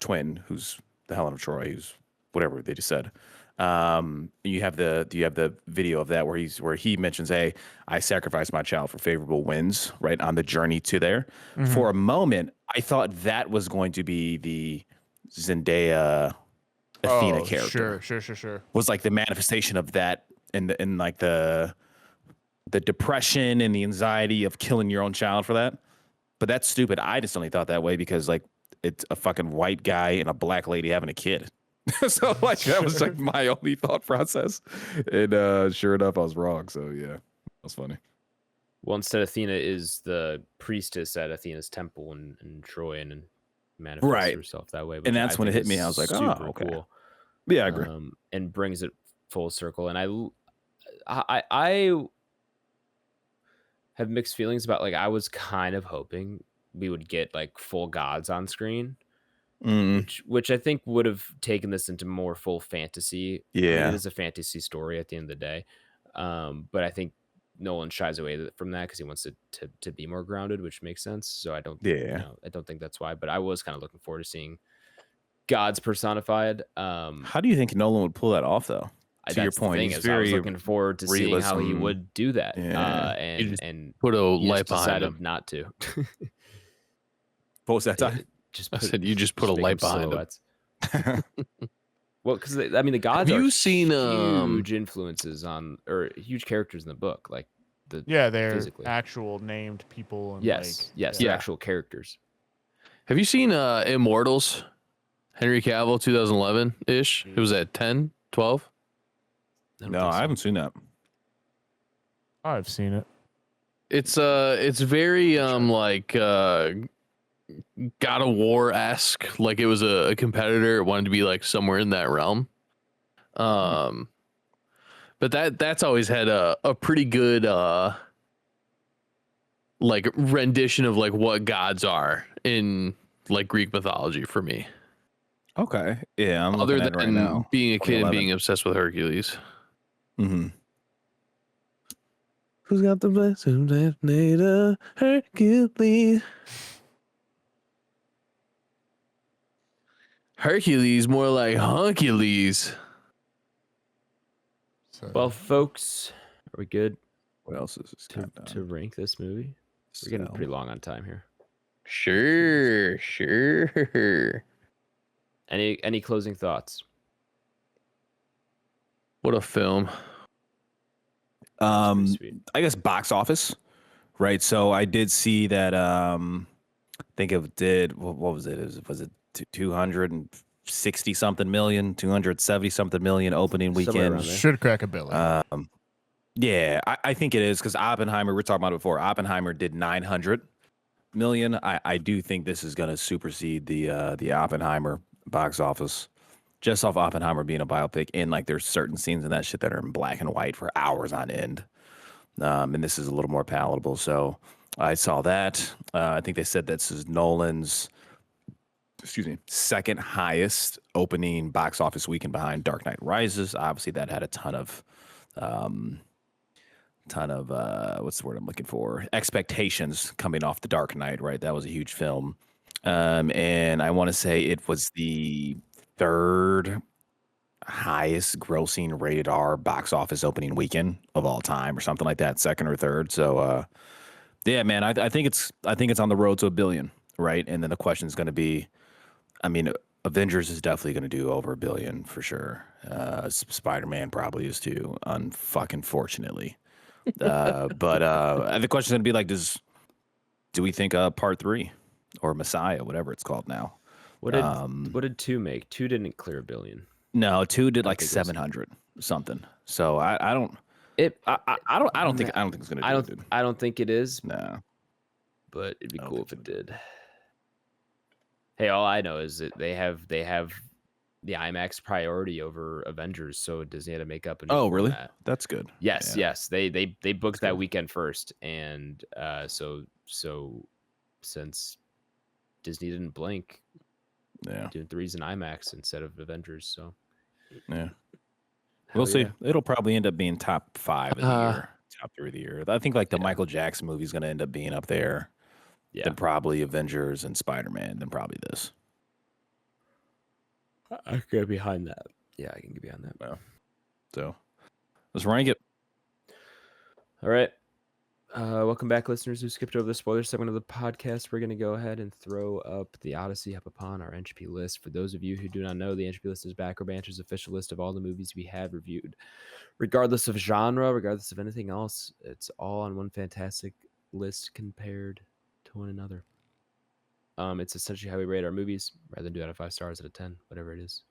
twin, who's the Helen of Troy, who's whatever they just said. You have the video of that where he mentions, "Hey, I sacrificed my child for favorable winds." Right on the journey to there. For a moment, I thought that was going to be the Zendaya Athena character. Sure. Was like the manifestation of that in like the depression and the anxiety of killing your own child for that. But that's stupid. I just only thought that way because like it's a fucking white guy and a black lady having a kid. So like that was like my only thought process. And sure enough, I was wrong. So yeah, that was funny. Well, instead Athena is the priestess at Athena's temple in Troy and manifests herself that way. And that's when it hit me. I was like, oh, okay. Cool. Yeah, I agree. And brings it full circle. And I have mixed feelings about, like, I was kind of hoping we would get like full gods on screen, which I think would have taken this into more full fantasy. Yeah. I mean, it is a fantasy story at the end of the day. But I think Nolan shies away from that because he wants it to be more grounded, which makes sense. So I don't think that's why. But I was kind of looking forward to seeing gods personified. How do you think Nolan would pull that off, though? To your point, I was looking forward to seeing how he would do that. And put a light behind him. Not to. What was that time? I said you just put a light behind him. Well, because I mean, the gods have are you seen huge influences on, or huge characters in the book, like they're physically actual named people. And yes, they're actual characters. Have you seen Immortals? Henry Cavill, 2011 ish. It was at 10, 12. No, I haven't seen that. I've seen it. It's very like God of War-esque. Like it was a competitor. It wanted to be like somewhere in that realm. But that's always had a pretty good like rendition of like what gods are in like Greek mythology for me. Okay. Yeah. I'm other than right now. Being a kid and being obsessed with Hercules. Mm-hmm. Who's got the blessing that made a Hercules? Hercules, more like Huncules. Well, folks, are we good? What else is this to rank this movie? We're getting pretty long on time here. Sure. Any closing thoughts? What a film. I guess box office, right? So I did see that. I think it did. What was it? Was it 260 something million, 270 something million opening weekend? Should crack $1 billion. Yeah, I think it is because Oppenheimer. We're talking about it before. Oppenheimer did 900 million. I do think this is going to supersede the Oppenheimer box office. Just off Oppenheimer being a biopic, and like there's certain scenes in that shit that are in black and white for hours on end. And this is a little more palatable. So I saw that. I think they said this is Nolan's, second highest opening box office weekend behind Dark Knight Rises. Obviously, that had a ton of what's the word I'm looking for? Expectations coming off the Dark Knight, right? That was a huge film. And I want to say it was the third highest grossing rated R box office opening weekend of all time or something like that, second or third. So yeah, man, I think it's on the road to $1 billion, right? And then the question is going to be, I mean, Avengers is definitely going to do over $1 billion for sure. Spider-Man probably is too, unfucking fortunately. But the question is going to be like, do we think part 3 or Messiah, whatever it's called now? What did 2 make? 2 didn't clear $1 billion. No, 2 did like 700 something. So I don't think it's gonna do it. I don't think it is. No, but it'd be cool if it did. Hey, all I know is that they have the IMAX priority over Avengers, so Disney had to make up a new really? format. That's good. Yes. They booked that weekend first, and so since Disney didn't blink, doing 3s in IMAX instead of Avengers. So yeah, we'll see. It'll probably end up being top 5 of the year, top 3 of the year. I think like the Michael Jackson movie is going to end up being up there. Yeah. Then probably Avengers and Spider-Man. Then probably this. I can get behind that. Yeah, I can get behind that. Yeah. So let's rank it. All right. Welcome back, listeners who skipped over the spoiler segment of the podcast. We're going to go ahead and throw up the Odyssey up upon our Entropy list. For those of you who do not know, the Entropy list is Back Row Banter's official list of all the movies we have reviewed. Regardless of genre, regardless of anything else, it's all on one fantastic list compared to one another. It's essentially how we rate our movies, rather than do out of 5 stars out of 10, whatever it is.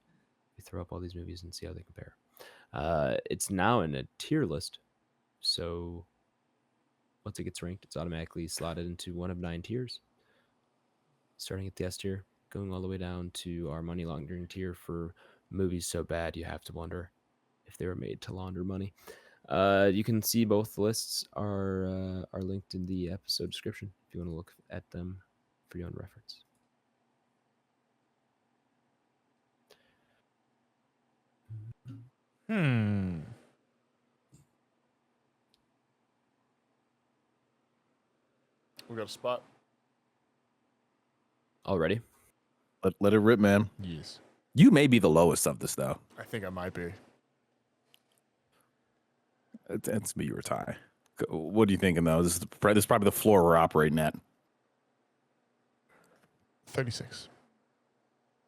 We throw up all these movies and see how they compare. It's now in a tier list, so once it gets ranked, it's automatically slotted into one of 9 tiers. Starting at the S tier, going all the way down to our money laundering tier for movies so bad you have to wonder if they were made to launder money. You can see both lists are linked in the episode description if you want to look at them for your own reference. We got a spot already. Let it rip, man. Yes. You may be the lowest of this, though. I think I might be. It's me or Ty. What are you thinking, though? This is probably the floor we're operating at. 36.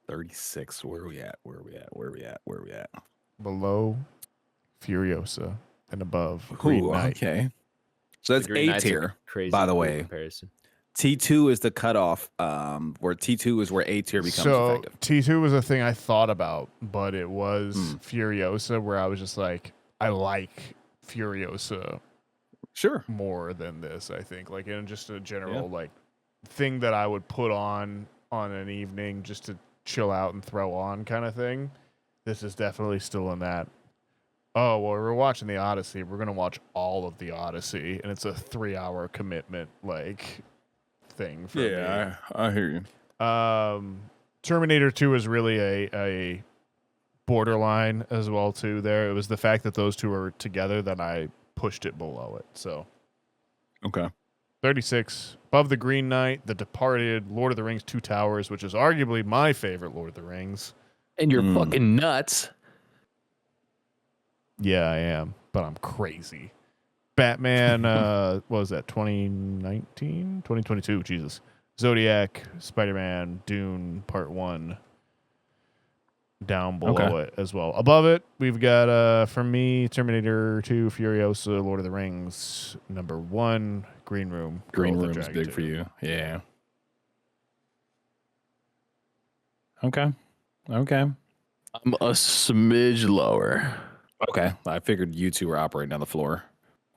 36. Where are we at? Below Furiosa and above Green Knight. Okay. So that's A tier, by the way. Comparison. T2 is the cutoff, where T2 is where A tier becomes effective. T2 was a thing I thought about, but it was Furiosa where I was just like, I like Furiosa more than this, I think. Like in just a general like thing that I would put on an evening just to chill out and throw on kind of thing. This is definitely still in that. Oh, well, we're watching the Odyssey. We're going to watch all of the Odyssey, and it's a 3-hour commitment, like, thing for me. Yeah, I hear you. Terminator 2 is really a borderline as well, too, there. It was the fact that those two are together that I pushed it below it, so. Okay. 36, above The Green Knight, The Departed, Lord of the Rings, Two Towers, which is arguably my favorite Lord of the Rings. And you're fucking nuts. Yeah, I am, but I'm crazy. Batman, what was that, 2019? 2022, Jesus. Zodiac, Spider-Man, Dune, Part 1. down below it as well. Above it, we've got from me, Terminator 2, Furiosa, Lord of the Rings, number 1, Green Room. Green Room's big for you. Yeah. Okay. I'm a smidge lower. Okay. I figured you two were operating on the floor.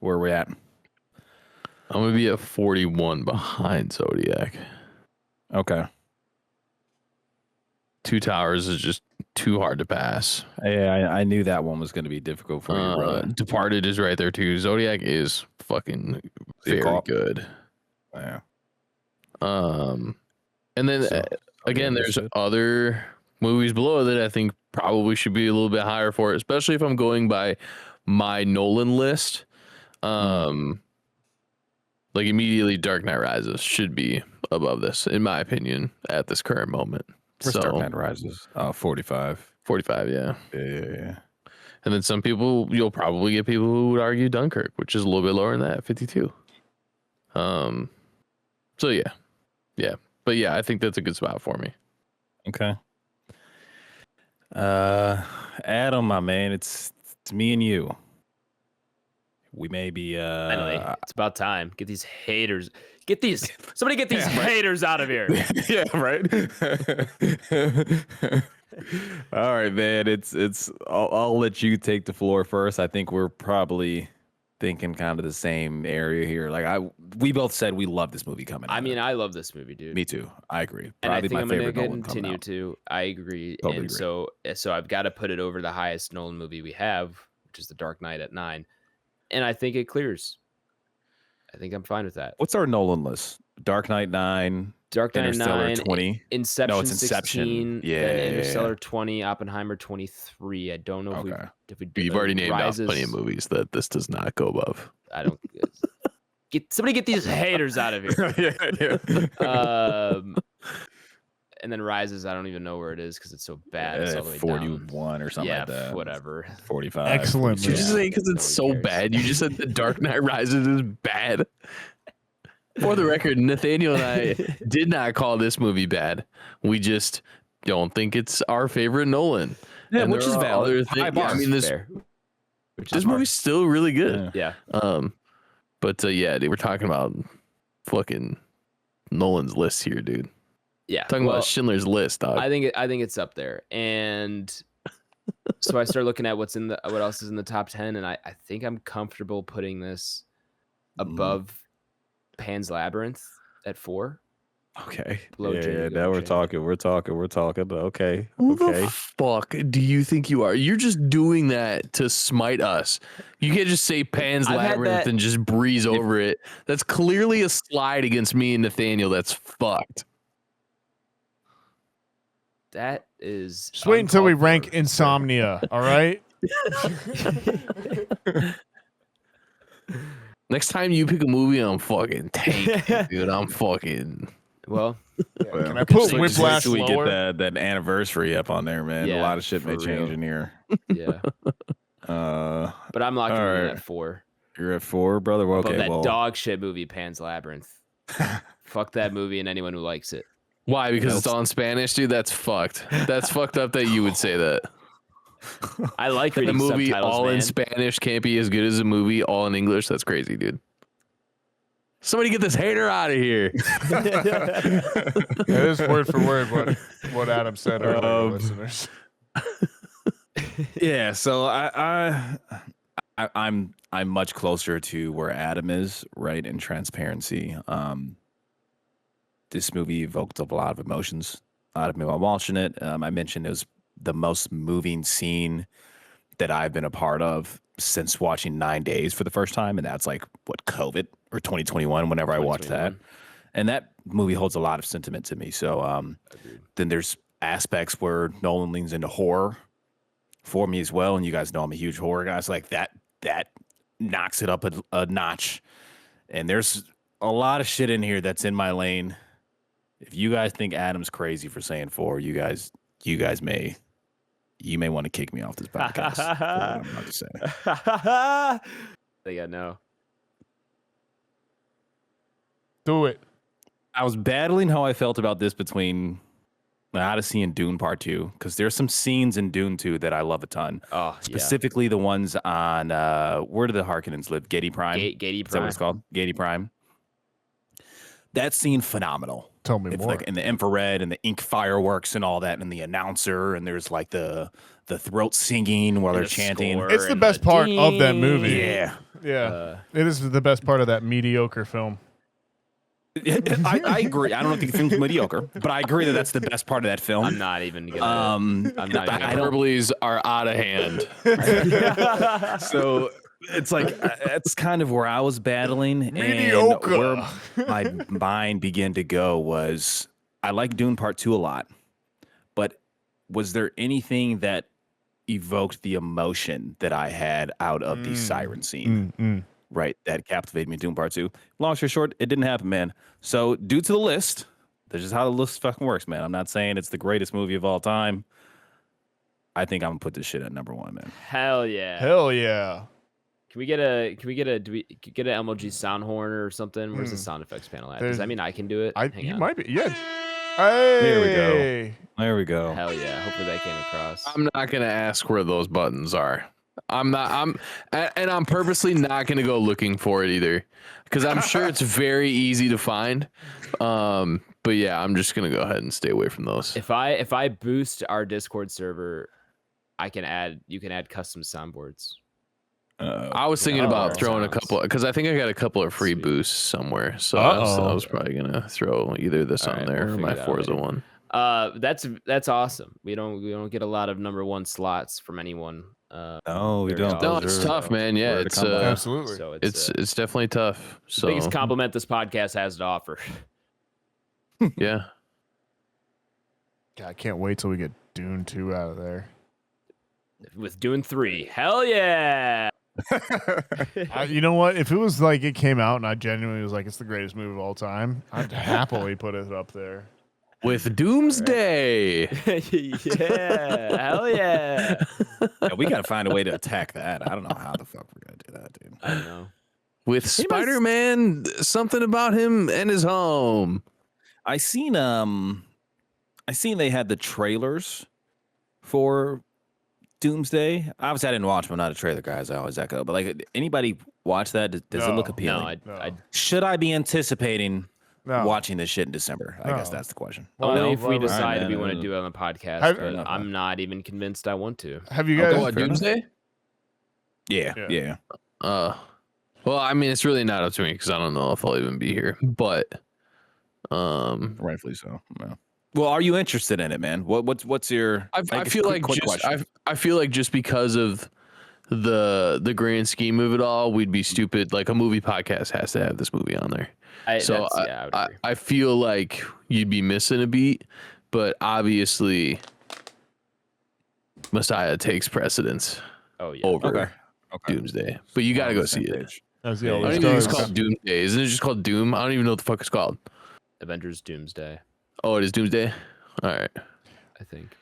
Where are we at? I'm going to be at 41 behind Zodiac. Okay. Two Towers is just too hard to pass. Yeah, I knew that one was going to be difficult for you, brother. Departed is right there too. Zodiac is fucking very good. Yeah. And then again, there's other movies below that I think probably should be a little bit higher for it, especially if I'm going by my Nolan list. Like immediately Dark Knight Rises should be above this, in my opinion, at this current moment. Where's Dark Knight Rises? 45. 45, yeah. Yeah. And then some people, you'll probably get people who would argue Dunkirk, which is a little bit lower than that, 52. So yeah. But yeah, I think that's a good spot for me. Okay. Adam, my man, it's me and you. We may be finally, it's about time. Get these haters. Somebody get these haters out of here. Yeah, right. All right, man. I'll let you take the floor first. I think we're probably thinking kind of the same area here. Like we both said we love this movie coming out. I mean, I love this movie, dude. Me too. I agree. And Probably I think I'm favorite gonna Nolan continue to. I agree. Totally and agree. So I've got to put it over the highest Nolan movie we have, which is The Dark Knight at 9. And I think it clears. I think I'm fine with that. What's our Nolan list? Dark Knight 9, Dark Knight Interstellar 9, 20. Inception, No, it's Inception. 16, Yeah, Interstellar 20, Oppenheimer 23. I don't know if we did. You've already named Rises. off plenty of movies that this does not go above. I don't somebody get these haters out of here. Yeah. And then Rises, I don't even know where it is because it's so bad. It's all the way 41 down. or something like that. Whatever. 45. Excellent. Did you just say because it's so cares. bad? You just said The Dark Knight Rises is bad. For the record, Nathaniel and I did not call this movie bad. We just don't think it's our favorite Nolan. Yeah, and which is valid. I mean, this movie's still really good. Yeah. But yeah, dude, we're talking about fucking Nolan's list here, dude. Yeah. Talking about Schindler's List, dog. I think it's up there. And so I start looking at what else is in the top 10, and I think I'm comfortable putting this above Pan's Labyrinth at 4. Okay. Yeah, now we're talking. Okay. Who the fuck do you think you are? You're just doing that to smite us. You can't just say Pan's Labyrinth and just breeze over it. That's clearly a slide against me and Nathaniel. That's fucked. That is. Just wait until we rank Insomnia. All right. Next time you pick a movie, I'm fucking tank, dude. I'm fucking. Well, can I put Whiplash we lower? get that anniversary up on there, man. Yeah, a lot of shit may for change real. in here. Yeah. But I'm locking in at 4. You're at 4, brother. Well, okay. But that dog shit movie, Pan's Labyrinth. Fuck that movie and anyone who likes it. Why? Because it's all in Spanish, dude. That's fucked. That's fucked up that you would say that. I like the reading movie subtitles, all man. in Spanish can't be as good as a movie all in English. That's crazy, dude. Somebody get this hater out of here. It is word for word what Adam said earlier, listeners. Yeah, so I'm much closer to where Adam is, right, in transparency. This movie evoked up a lot of emotions out of me while watching it. I mentioned it was the most moving scene that I've been a part of since watching 9 Days for the first time, and that's like what, COVID or 2021 whenever I watched that. And that movie holds a lot of sentiment to me. So then there's aspects where Nolan leans into horror for me as well, and you guys know I'm a huge horror guy. So like that knocks it up a notch. And there's a lot of shit in here that's in my lane. If you guys think Adam's crazy for saying 4, you guys may want to kick me off this podcast. For what I'm about to say. I think I know. Do it. I was battling how I felt about this between Odyssey and Dune Part 2, because there's some scenes in Dune 2 that I love a ton. Oh, specifically the ones on where do the Harkonnens live? Gedi Prime. Gedi Prime. Is that what it's called? Gedi Prime. That scene phenomenal. Tell me more. Like in the infrared and the ink fireworks and all that, and the announcer, and there's like the throat singing while they're chanting. It's the best part of that movie. Yeah. It is the best part of that mediocre film. I agree. I don't think the film's mediocre, but I agree that that's the best part of that film. I'm not even gonna. Hyperboles are out of hand. So it's like it's kind of where I was battling, mediocre. And where my mind began to go was I like Dune Part 2 a lot, but was there anything that evoked the emotion that I had out of the siren scene? Right, that captivated me in Dune Part 2. Long story short, it didn't happen, man. So due to the list, that's just how the list fucking works, man. I'm not saying it's the greatest movie of all time. I think I'm gonna put this shit at number 1, man. Hell yeah. Hell yeah. Do we get an MLG sound horn or something? Where's the sound effects panel at? Does that mean I can do it? You might be. Yeah. Hey. There we go. Hell yeah. Hopefully that came across. I'm not gonna ask where those buttons are. I'm purposely not gonna go looking for it either, because I'm sure it's very easy to find. But yeah, I'm just gonna go ahead and stay away from those. If I boost our Discord server, you can add custom soundboards. I was thinking about throwing a couple, because I think I got a couple of free boosts somewhere. So I was probably gonna throw either this on there or my Forza one. That's awesome. We don't get a lot of number 1 slots from anyone. No, we don't. No, it's tough, man. Yeah, it's absolutely. So it's definitely tough. So the biggest compliment this podcast has to offer. Yeah. God, I can't wait till we get Dune 2 out of there. With Dune 3, hell yeah! You know what? If it was like it came out and I genuinely was like it's the greatest movie of all time, I'd happily put it up there. With Doomsday. Yeah, hell yeah. We gotta find a way to attack that. I don't know how the fuck we're gonna do that, dude. I don't know. With Spider-Man, something about him and his home. I seen they had the trailers for Doomsday. Obviously, I didn't watch them. I'm not a trailer guy, as I always echo. But like, anybody watch that? Does it look appealing? No, should I be anticipating watching this shit in December? I guess that's the question. Only if we decide we want to do it on the podcast. But I'm not even convinced I want to. Have you guys Doomsday? Yeah. Well, I mean, it's really not up to me because I don't know if I'll even be here. But rightfully so. Yeah. Well, are you interested in it, man? What's your? I feel like just because of the grand scheme of it all, we'd be stupid. Like a movie podcast has to have this movie on there. I feel like you'd be missing a beat, but obviously Messiah takes precedence over Doomsday. But you got to go see it. I don't even think it's called Doomsday. Isn't it just called Doom? I don't even know what the fuck it's called. Avengers Doomsday. Oh, it is Doomsday? All right. I think.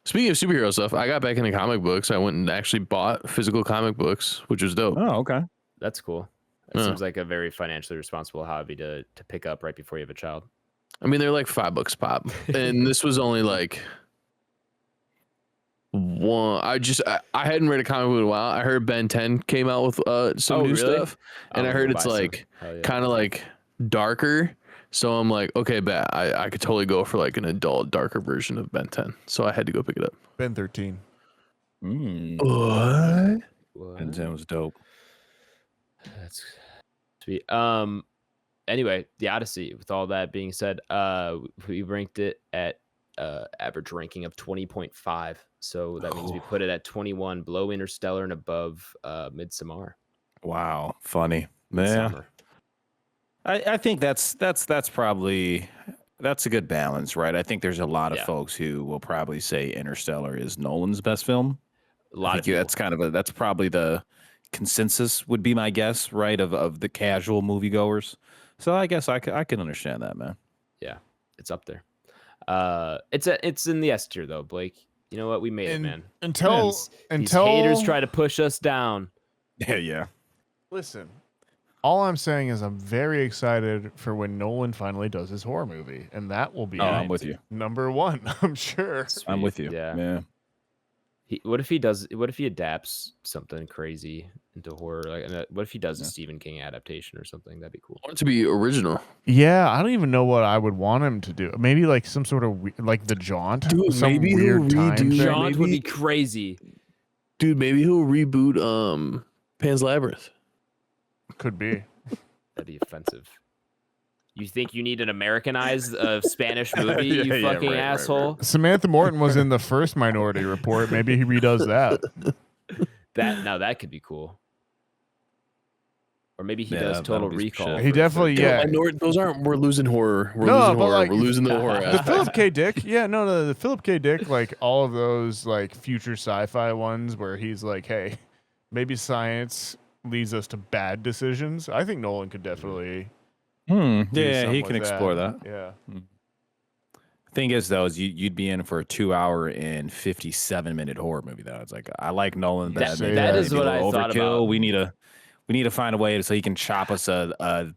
Speaking of superhero stuff, I got back into comic books. I went and actually bought physical comic books, which was dope. Oh, okay. That's cool. It seems like a very financially responsible hobby to pick up right before you have a child. I mean, they're like $5 pop. And this was only like one. I hadn't read a comic book in a while. I heard Ben 10 came out with some new stuff. And I heard it's like kind of like darker. So I'm like, okay, bet I could totally go for like an adult, darker version of Ben 10. So I had to go pick it up. Ben 13. What? Ben 10 was dope. That's sweet. Anyway, the Odyssey. With all that being said, we ranked it at average ranking of 20.5. So that means we put it at 21, below Interstellar and above Midsommar. Wow, funny, man. I think that's probably a good balance, right? I think there's a lot of folks who will probably say Interstellar is Nolan's best film. A lot of people. That's probably the consensus would be my guess, right? Of the casual moviegoers. So I guess I can understand that, man. Yeah, it's up there. It's in the S tier though, Blake. You know what? We made it, man. Until these haters try to push us down. Yeah. Listen. All I'm saying is I'm very excited for when Nolan finally does his horror movie, and that will be I'm with you. number one, I'm sure. Sweet. I'm with you. Yeah. What if he adapts something crazy into horror? Like, what if he does a Stephen King adaptation or something? That'd be cool. I want it to be original. Yeah, I don't even know what I would want him to do. Maybe like some sort of like The Jaunt. Dude, some maybe weird he'll time redo thing. Jaunt would be crazy. Dude, maybe he'll reboot Pan's Labyrinth. Could be. That'd be offensive. You think you need an Americanized Spanish movie, you fucking asshole? Right. Samantha Morton was in the first Minority Report. Maybe he redoes that. That could be cool. Or maybe he does Total Recall. He definitely, Those aren't. We're losing horror. We're losing the horror. The Philip K. Dick. Yeah, no, the Philip K. Dick. Like all of those like future sci-fi ones where he's like, hey, maybe science leads us to bad decisions. I think Nolan could definitely. Yeah, he can explore that. Yeah. Thing is, though, is you'd be in for a 2-hour and 57-minute horror movie. Though it's like I like Nolan. That is what I thought about. We need to find a way so he can chop us a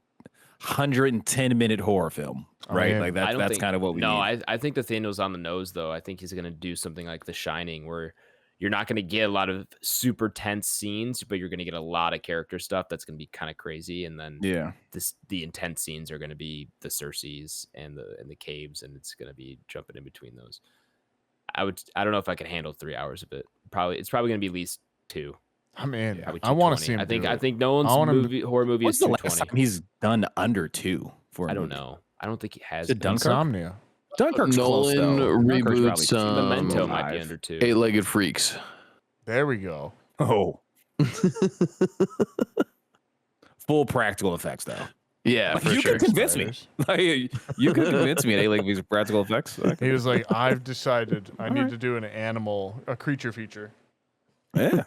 110-minute horror film, right? Like that's kind of what we need. No, I think Nathaniel's on the nose, though. I think he's gonna do something like The Shining, where you're not gonna get a lot of super tense scenes, but you're gonna get a lot of character stuff that's gonna be kind of crazy, and then the intense scenes are gonna be the Circes and the caves, and it's gonna be jumping in between those. I don't know if I can handle 3 hours of it. It's probably gonna be at least 2. I'm in. I want to see him. I think Nolan's horror movie is 220. What's the last time he's done under 2 for? I don't know. I don't think he has. Insomnia. Dunkirk's Nolan close, though. reboots Memento might be under 2. Eight-Legged Freaks. There we go. Oh. Full practical effects, though. Yeah, like, for you sure. can convince me. You can convince me. Like these practical effects. Okay. He was like, I've decided I need to do a creature feature. Yeah.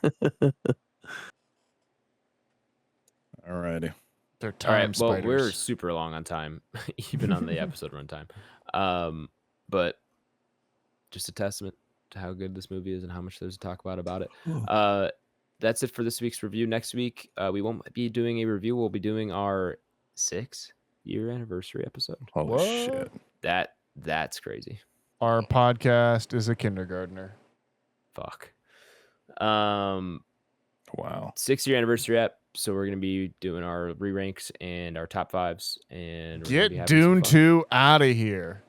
Alrighty. They're time spiders. Well, we're super long on time, even on the episode runtime. But just a testament to how good this movie is and how much there's to talk about it. That's it for this week's review. Next week, we won't be doing a review. We'll be doing our 6-year anniversary episode. Oh shit! That's crazy. Our podcast is a kindergartner. Fuck. Wow. 6-year anniversary app. So we're gonna be doing our re-ranks and our top 5s, and get Dune 2 out of here.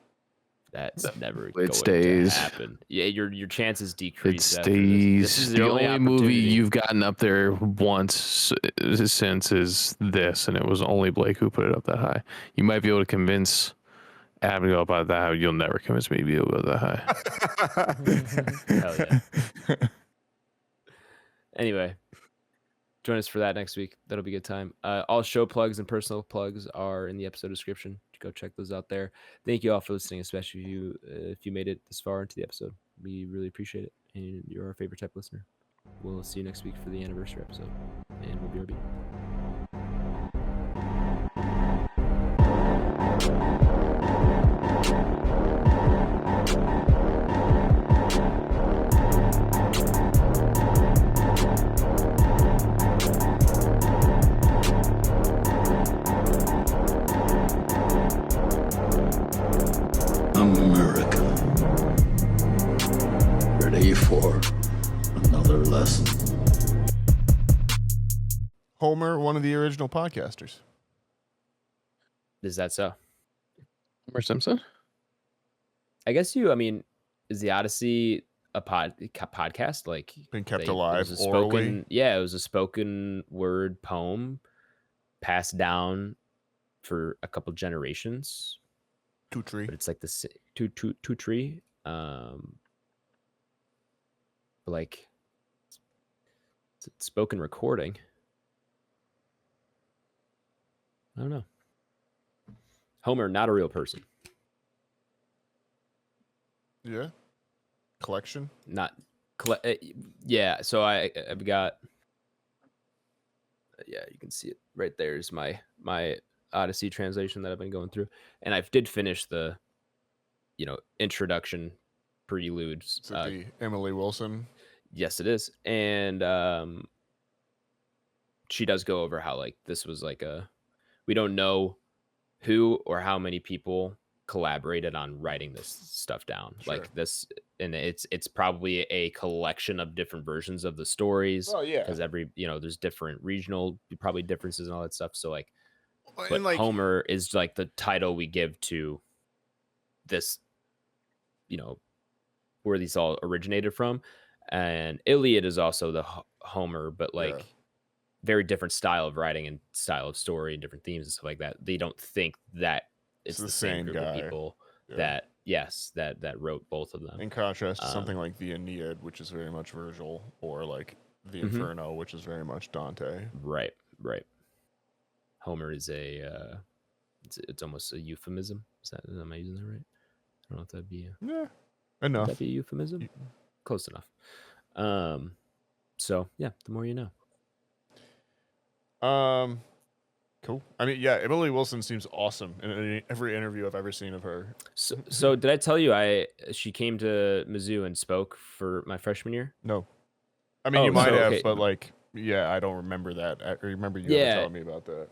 That's never It going stays. to happen. Yeah, your chances decrease. It stays. This is the only movie you've gotten up there once since is this, and it was only Blake who put it up that high. You might be able to convince Adam to go up that high. You'll never convince me to be able to go that high. Hell yeah. Anyway, join us for that next week. That'll be a good time. All show plugs and personal plugs are in the episode description. Go check those out there. Thank you all for listening, especially if you made it this far into the episode. We really appreciate it, and you're our favorite type listener. We'll see you next week for the anniversary episode, and we'll be RB. I'm American. Ready for another lesson. Homer, one of the original podcasters. Is that so? Homer Simpson? I guess is the Odyssey a podcast? Like, been kept alive orally? Yeah, it was a spoken word poem passed down for a couple generations. Two-tree. But it's like the two-tree. Like, it's spoken recording. I don't know. Homer, not a real person. Yeah. Collection? Yeah, so I've got... Yeah, you can see it right there is my Odyssey translation that I've been going through. And I did finish the, introduction preludes. Is it the Emily Wilson? Yes, it is. And she does go over how like this was like we don't know who or how many people collaborated on writing this stuff down. Sure. Like this, and it's probably a collection of different versions of the stories. Oh yeah, because every there's different regional probably differences and all that stuff. So like, but like, Homer is like the title we give to this, where these all originated from, and Iliad is also the Homer, but like very different style of writing and style of story and different themes and stuff like that. They don't think that it's the same group of people that wrote both of them. In contrast to something like the Aeneid, which is very much Virgil, or like the Inferno, which is very much Dante. Right. Homer is it's almost a euphemism. Am I using that right? I don't know if that'd be enough. Would that be a euphemism? Close enough. So yeah, the more you know. Cool. I mean, yeah, Emily Wilson seems awesome in every interview I've ever seen of her. So did I tell you she came to Mizzou and spoke for my freshman year? No. I mean, you might have, but like, yeah, I don't remember that. I remember you ever telling me about that.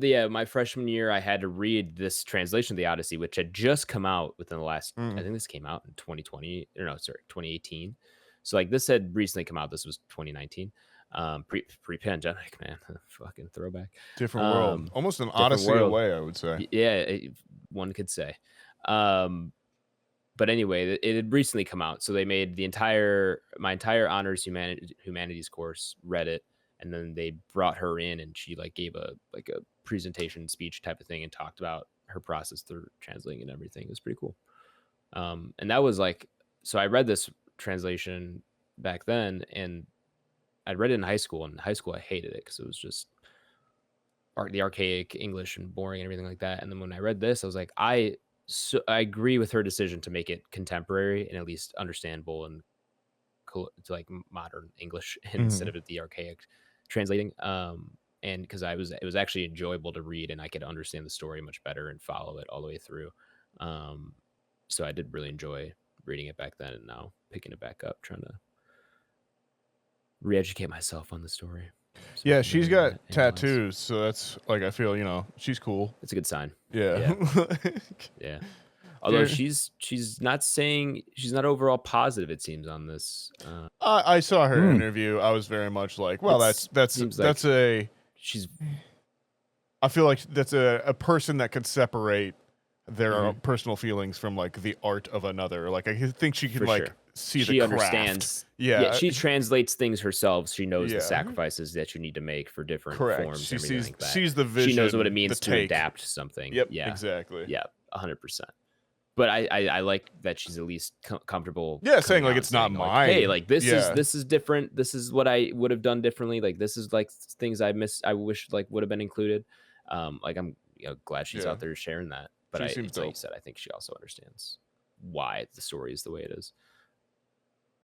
Yeah, my freshman year, I had to read this translation of the Odyssey, which had just come out within the last, I think this came out in 2018. So like this had recently come out. This was 2019. Pre-pandemic, man. Fucking throwback. Different world. Almost an Odyssey away, I would say. Yeah, one could say. But anyway, it had recently come out. So they made my entire honors humanities course, read it, and then they brought her in and she like gave a presentation speech type of thing and talked about her process through translating and everything. It was pretty cool. And that was like, so I read this translation back then, and I'd read it in high school. And in high school, I hated it because it was just the archaic English and boring and everything like that. And then when I read this, I was like, I agree with her decision to make it contemporary and at least understandable and to like modern English instead of the archaic translating. And because it was actually enjoyable to read and I could understand the story much better and follow it all the way through. So I did really enjoy reading it back then, and now picking it back up, trying to re-educate myself on the story. So yeah, she's got tattoos, so that's like, I feel, she's cool. It's a good sign. Yeah. Yeah. Although she's not overall positive, it seems, on this. I saw her interview. I was very much like, well, I feel like that's a person that could separate their personal feelings from like the art of another. Like I think she can see the craft. Understands. Yeah, she translates things herself. She knows the sacrifices that you need to make for different forms. She and everything like that. Sees the vision. She knows what it means to adapt something. Yep. Yeah, exactly. Yeah, 100%. But I like that she's at least comfortable. Yeah, saying like it's not mine. Hey, like this is different. This is what I would have done differently. Like this is like things I wish like would have been included. Like I'm glad she's out there sharing that. But like you said, I think she also understands why the story is the way it is.